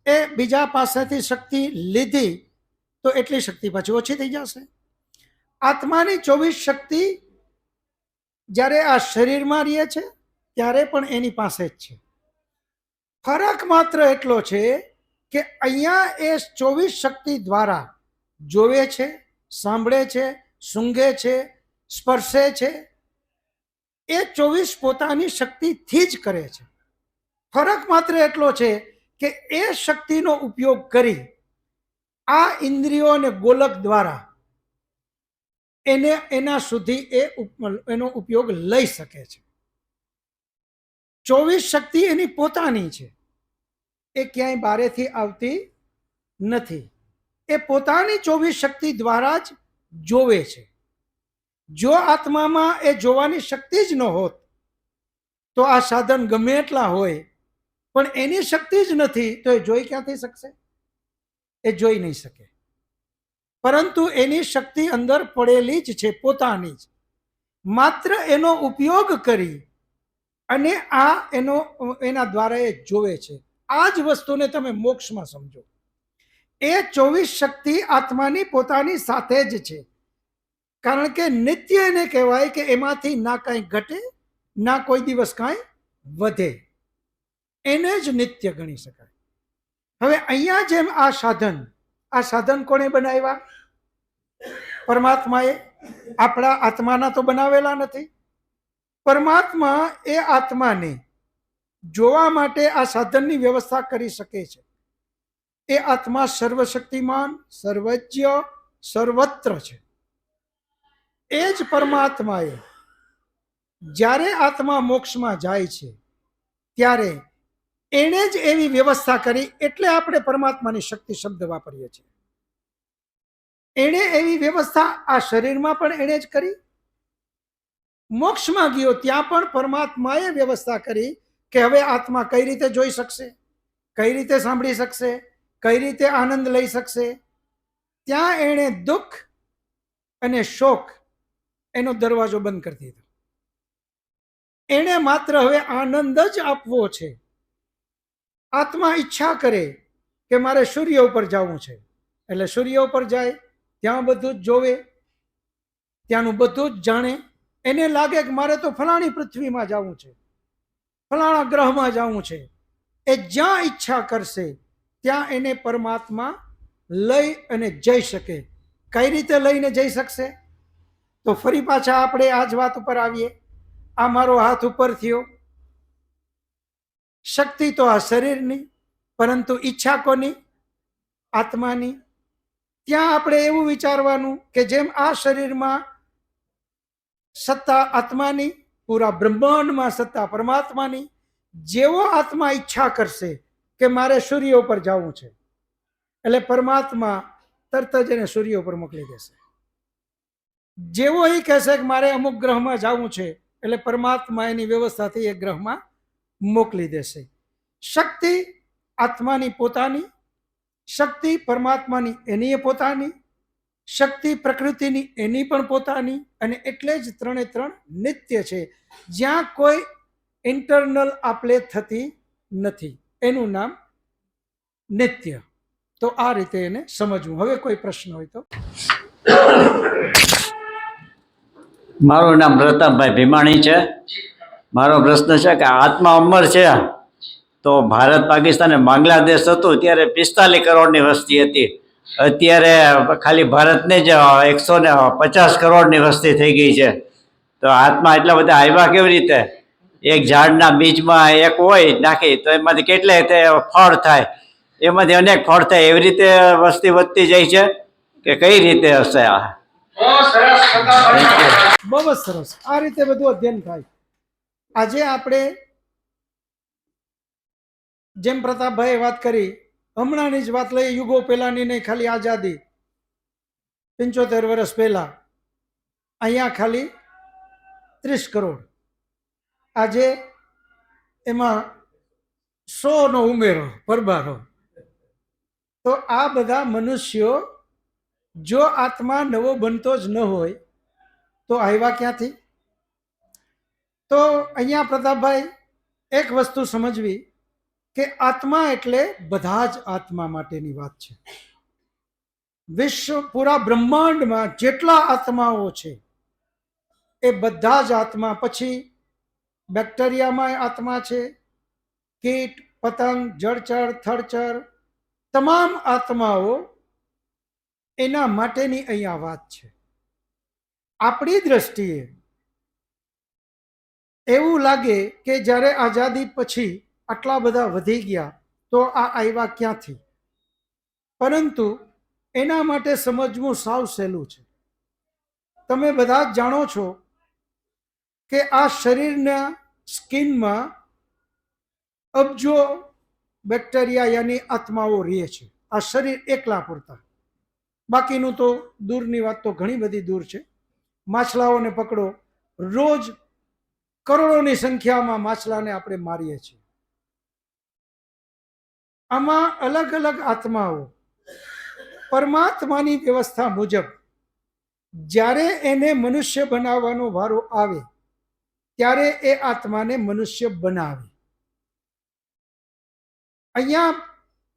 એ બીજા પાસેથી શક્તિ લીધી તો એટલી શક્તિ પાછી ઓછી થઈ જશે. આત્માની 24 શક્તિ જ્યારે આ શરીરમાં રહે છે ત્યારે પણ એની પાસે જ છે. ફરક માત્ર એટલો છે કે અહીંયા એ 24 શક્તિ દ્વારા જોવે છે, સાંભળે છે, સૂંઘે છે, સ્પર્શે છે. એ 24 પોતાની શક્તિથી જ કરે છે. ફરક માત્ર એટલો છે કે એ શક્તિનો ઉપયોગ કરી આ ઇન્દ્રિયો અને ગોલક દ્વારા એને એના સુધી એનો ઉપયોગ લઈ શકે છે. 24 શક્તિ એની પોતાની છે, એ ક્યાંય બારેથી આવતી નથી. એ પોતાની 24 શક્તિ દ્વારા જ જોવે છે. જો આત્મામાં એ જોવાની શક્તિ જ ન હોત તો આ સાધન ગમે એટલા હોય પણ એની શક્તિ જ નથી તો એ જોઈ ક્યાંથી શકશે? એ જોઈ નહીં શકે. પરંતુ એની શક્તિ અંદર પડેલી જ છે, પોતાની જ. માત્ર એનો ઉપયોગ કરી અને આ એના દ્વારા એ જોવે છે. આ જ વસ્તુને તમે મોક્ષમાં સમજો. એ 24 શક્તિ આત્માની પોતાની સાથે જ છે, કારણ કે નિત્ય એને કહેવાય કે એમાંથી ના કાંઈ ઘટે ના કોઈ દિવસ કાંઈ વધે. એને જ નિત્ય ગણી શકાય. હવે અહીંયા જેમ આ સાધન કોણે બનાવ્યા? પરમાત્માએ. આપણા આત્માના તો બનાવેલા નથી. પરમાત્મા એ આત્માને જોવા માટે આ સાધનની વ્યવસ્થા કરી શકે છે. એ આત્મા સર્વશક્તિમાન, સર્વજ્ઞ, સર્વત્ર છે. એ જ પરમાત્માએ જ્યારે આત્મા મોક્ષમાં જાય છે ત્યારે એણે જ એવી વ્યવસ્થા કરી. એટલે આપણે પરમાત્માની શક્તિ શબ્દ વાપરીએ છીએ. એણે એવી વ્યવસ્થા આ શરીરમાં પણ એણે જ કરી. મોક્ષમાં ગયો ત્યાં પણ પરમાત્માએ વ્યવસ્થા કરી કે હવે આત્મા કઈ રીતે જોઈ શકશે, કઈ રીતે સાંભળી શકશે, કઈ રીતે આનંદ લઈ શકશે. ત્યાં એણે દુઃખ અને શોક એનો દરવાજો બંધ કરી દીધો. એણે માત્ર હવે આનંદ જ આપવો છે. આત્મા ઈચ્છા કરે કે મારે સૂર્ય ઉપર જવું છે, એટલે સૂર્ય ઉપર જાય, ત્યાં બધું જ જોવે, ત્યાંનું બધું જ જાણે. એને લાગે કે મારે તો ફલાણી પૃથ્વીમાં જવું છે, ફલાણા ગ્રહમાં જવું છે. એ જ્યાં ઈચ્છા કરશે ત્યાં એને પરમાત્મા લઈ અને જઈ શકે. કઈ રીતે લઈને જઈ શકશે? તો ફરી પાછા આપણે આ જ વાત ઉપર આવીએ. આ મારો હાથ ઉપર થયો, શક્તિ તો આ શરીરની, પરંતુ ઈચ્છા કોની? આત્માની. ત્યાં આપણે એવું વિચારવાનું કે જેમ આ શરીરમાં સત્તા આત્માની, પૂરા બ્રહ્માંડમાં સત્તા પરમાત્માની. જેવો આત્મા ઈચ્છા કરશે કે મારે સૂર્ય ઉપર જવું છે, એટલે પરમાત્મા તરત જ એને સૂર્ય ઉપર મોકલી દેશે. જેવો એ કહેશે કે મારે અમુક ગ્રહમાં જવું છે, એટલે પરમાત્મા એની વ્યવસ્થાથી એ ગ્રહમાં મોકલી દેશે. શક્તિ આત્માની પોતાની, શક્તિ પરમાત્માની એની પોતાની, શક્તિ પ્રકૃતિની એની પણ પોતાની, અને એટલે જ ત્રણે ત્રણ નિત્ય છે, જ્યાં કોઈ ઇન્ટરનલ આપલે થતી નથી. એનું નામ નિત્ય. તો આ રીતે એને સમજવું. હવે કોઈ પ્રશ્ન હોય તો. મારું નામ પ્રતાપભાઈ ભીમાણી છે. મારો પ્રશ્ન છે કે આત્મા અમર છે, તો ભારત, પાકિસ્તાન અને બાંગ્લાદેશ હતું ત્યારે 45 કરોડની વસ્તી હતી. અત્યારે ખાલી ભારતને જ 150 કરોડની વસ્તી થઈ ગઈ છે. તો આત્મા એટલા બધા આવ્યા કેવી રીતે? એક ઝાડના બીજમાં એક હોય નાખી તો એમાંથી કેટલાય તે ફળ થાય, એમાંથી અનેક ફળ થાય. એવી રીતે વસ્તી વધતી જાય છે કે કઈ રીતે હશે આ? બહુ જ સરસ. આ રીતે બધું અધ્યયન થાય. આજે આપણે જેમ પ્રતાપભાઈએ વાત કરી, હમણાંની જ વાત લઈએ, યુગો પહેલાની નહીં, ખાલી આઝાદી 75 વર્ષ પહેલા અહીંયા ખાલી 30 કરોડ. આજે એમાં 100નો ઉમેરો, ભરબારો. તો આ બધા મનુષ્યો જો આત્મા નવો બનતો જ ન હોય તો આવ્યા ક્યાંથી? તો અહીંયા પ્રતાપભાઈ એક વસ્તુ સમજવી કે આત્મા એટલે બધા જ આત્મા માટેની વાત છે. વિશ્વ, પૂરા બ્રહ્માંડમાં જેટલા આત્માઓ છે એ બધા જ આત્મા. પછી બેક્ટેરિયામાં આત્મા છે, કીટ, પતંગ, જળચર, થળચર, તમામ આત્માઓ એના માટેની અહીંયા વાત છે. આપણી દ્રષ્ટિએ એવું લાગે કે જ્યારે આઝાદી પછી આટલા બધા વધી ગયા તો આ આવ્યા ક્યાંથી? પરંતુ એના માટે સમજવું સાવ સહેલું છે. તમે બધા જ જાણો છો કે આ શરીરના સ્કિનમાં અબજો બેક્ટેરિયા યાની આત્માઓ રહે છે. આ શરીર એકલા પૂરતા. બાકીનું તો દૂરની વાત તો ઘણી બધી દૂર છે. માછલાઓને પકડો, રોજ કરોડોની સંખ્યામાં માછલાને આપણે મારીએ છીએ. આમાં અલગ અલગ આત્માઓ પરમાત્માની વ્યવસ્થા મુજબ જ્યારે એને મનુષ્ય બનાવવાનો વારો આવે ત્યારે એ આત્માને મનુષ્ય બનાવે. અહીંયા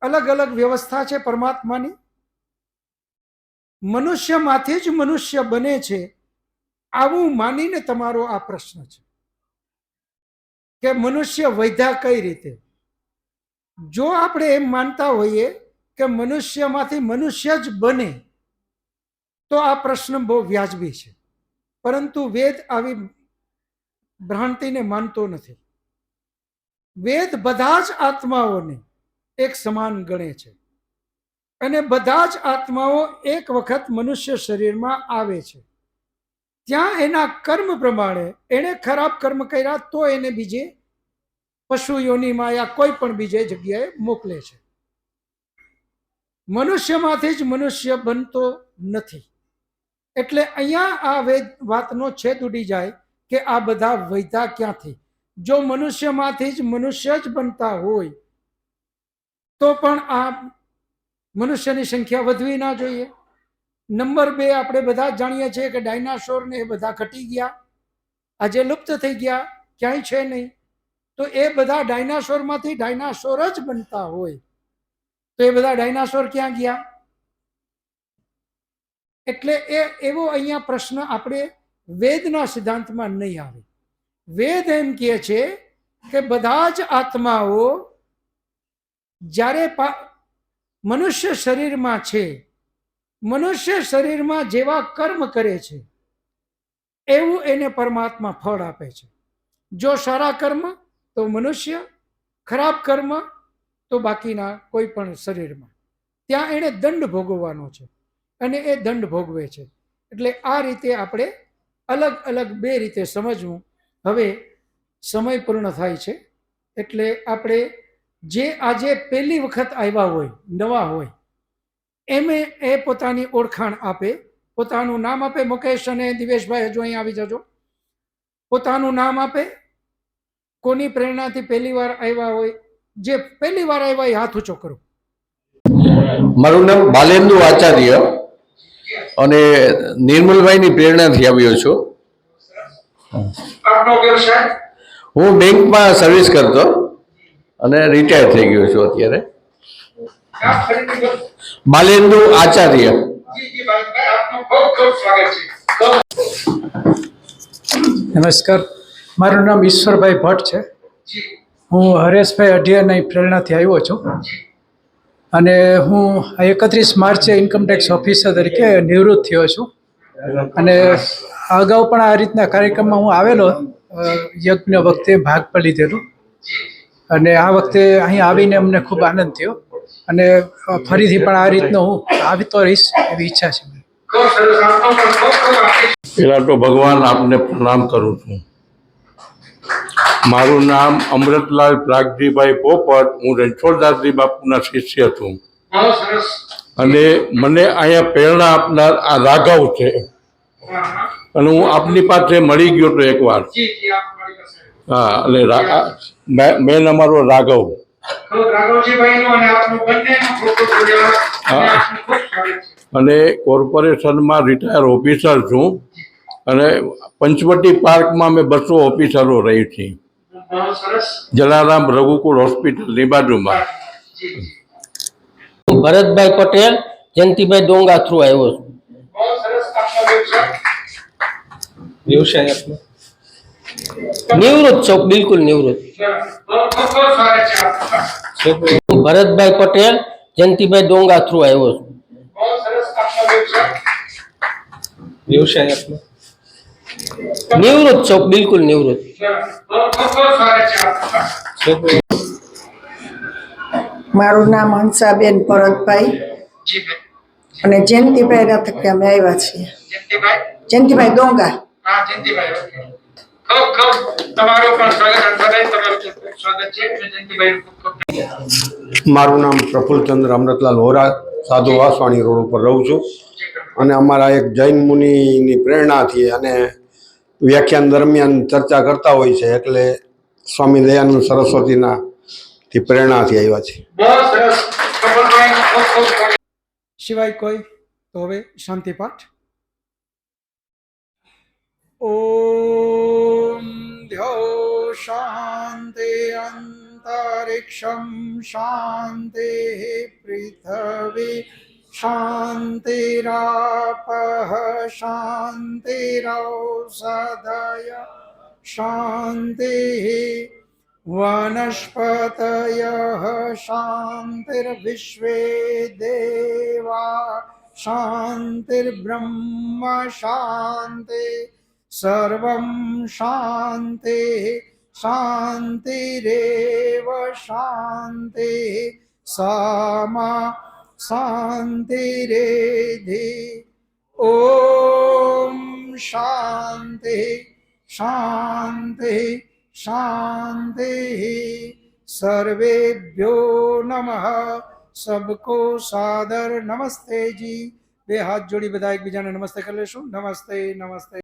અલગ અલગ વ્યવસ્થા છે પરમાત્માની. મનુષ્યમાંથી જ મનુષ્ય બને છે આવું માનીને તમારો આ પ્રશ્ન છે કે મનુષ્ય વધ્યા કઈ રીતે? જો આપણે એમ માનતા હોઈએ કે મનુષ્યમાંથી મનુષ્ય જ બને તો આ પ્રશ્ન બહુ વ્યાજબી છે. પરંતુ વેદ આવી ભ્રાંતિને માનતો નથી. વેદ બધા જ આત્માઓને એક સમાન ગણે છે અને બધા જ આત્માઓ એક વખત મનુષ્ય શરીરમાં આવે છે. ત્યાં એના કર્મ પ્રમાણે એણે ખરાબ કર્મ કર્યા તો એને બીજે પશુ યોનિમાં યા કોઈ પણ બીજે જગ્યાએ મોકલે છે. મનુષ્યમાંથી જ મનુષ્ય બનતો નથી. એટલે અહીંયા આ વાતનો છેદ ઉડી જાય કે આ બધા વૈધા ક્યાંથી? જો મનુષ્યમાંથી જ મનુષ્ય જ બનતા હોય તો પણ આ મનુષ્યની સંખ્યા વધવી ના જોઈએ. નંબર 2, આપણે બધા જાણીએ છીએ કે ડાયનાસોર ને એ બધા ઘટી ગયા, આજે લુપ્ત થઈ ગયા. ક્યાંય છે નહીં. તો એ બધા ડાયનાસોરમાંથી ડાયનાસોર જ બનતા હોય તો એ બધા ડાયનાસોર ક્યાં ગયા? એટલે એવો અહીંયા પ્રશ્ન આપણે વેદના સિદ્ધાંતમાં નહીં આવે. વેદ એમ કહે છે કે બધા જ આત્માઓ જ્યારે મનુષ્ય શરીરમાં છે, મનુષ્ય શરીરમાં જેવા કર્મ કરે છે એવું એને પરમાત્મા ફળ આપે છે. જો સારા કર્મ તો મનુષ્ય, ખરાબ કર્મ તો બાકીના કોઈ પણ શરીરમાં. ત્યાં એને દંડ ભોગવવાનો છે અને એ દંડ ભોગવે છે. એટલે આ રીતે આપણે અલગ અલગ બે રીતે સમજવું. હવે સમય પૂર્ણ થાય છે એટલે આપણે જે આજે પહેલી વખત આવ્યા હોય, નવા હોય, એ પોતાની ઓળખાણ આપે, પોતાનું નામ આપે. મુકેશ અને દિવેશભાઈ હજુ અહીં આવી જજો. પોતાનું નામ આપે, કોની પ્રેરણાથી પહેલી વાર આવ્યા હોય. જે પહેલી વાર આવ્યા એ હાથ ઊંચો કરો. મારું નામ બાલેન્દુ આચાર્ય અને નિર્મલભાઈની પ્રેરણાથી આવ્યો છું. હું બેંકમાં સર્વિસ કરતો અને રિટાયર થઈ ગયો છું અત્યારે. બાલેન્દુ આચાર્ય. નમસ્કાર, મારું નામ ઈશ્વરભાઈ ભટ્ટ છે. હું હરેશભાઈ અઢિયાની પ્રેરણાથી આવ્યો છું અને હું 31 માર્ચે ઇન્કમટેક્સ ઓફિસર તરીકે નિવૃત્ત થયો છું. અને અગાઉ પણ આ રીતના કાર્યક્રમમાં હું આવેલો, યજ્ઞ વખતે ભાગ પણ લીધેલો અને આ વખતે અહીં આવીને અમને ખૂબ આનંદ થયો અને ફરીથી પણ આ રીતનો હું આવતો રહીશ એવી ઈચ્છા છે. પહેલાં તો ભગવાન આપને પ્રણામ કરું છું. મારું નામ અમૃતલાલ પ્રાગજીભાઈ પોપટ. હું રણછોડદાસજી બાપુના શિષ્ય છું અને મને અહીંયા પ્રેરણા આપનાર આ રાઘવ છે અને હું આપની પાસે મળી ગયો હતો એકવાર. હા, અને મેન અમારો રાઘવ. અને કોર્પોરેશનમાં રિટાયર ઓફિસર છું અને પંચવટી પાર્કમાં અમે 200 ઓફિસરો રહી છીએ, જલારામ રઘુકુળ હોસ્પિટલની બાજુમાં. ભરતભાઈ પટેલ, જયંતિભાઈ ડોંગા થ્રુ આવ્યો છું. નિવૃત્ત છો, બિલકુલ નિવૃત્ત. ભરતભાઈ પટેલ, જયંતિભાઈ ડોંગા થ્રુ આવ્યો છું. નિવૃત્ત છો, બિલકુલ નિવૃત્ત. મારું નામ હંસાબેન પરતભાઈ અને જયંતિભાઈ ના થકી અમે આવ્યા છીએ. જયંતિભાઈ ડોંગા. મારું નામ પ્રફુલ્લચંદ્ર અમૃતલાલ હોરા, સાધુ વાસવાણી રોડ ઉપર રહું છું અને અમારા એક જૈન મુનિની પ્રેરણાથી અને વ્યાખ્યાન દરમિયાન ચર્ચા કરતા હોય છે એટલે સ્વામી દયાનંદ સરસ્વતીના થી પ્રેરણાથી આવ્યા છે. સિવાય કોઈ? તો હવે શાંતિ પાઠ. ઓમ ધ્યો શાંતિ અંતરિક્ષમ શાંતિ પૃથ્વી શાંતિરાપઃ શાંતિરૌષધય શાંતિ વનસ્પતયઃ શાંતિર્વિશ્વે દેવા શાંતિર્બ્રહ્મ શાંતિ સર્વં શાંતિ શાંતિરેવ શાંતિ સામા શાંતિરેધિ. ઓમ શાંતિ શાંતિ શાંતિ. સર્વેભ્યો નમઃ. સબકો સાદર નમસ્તે જી. બે હાથ જોડી બધા એકબીજાને નમસ્તે કરી લેશું. નમસ્તે નમસ્તે.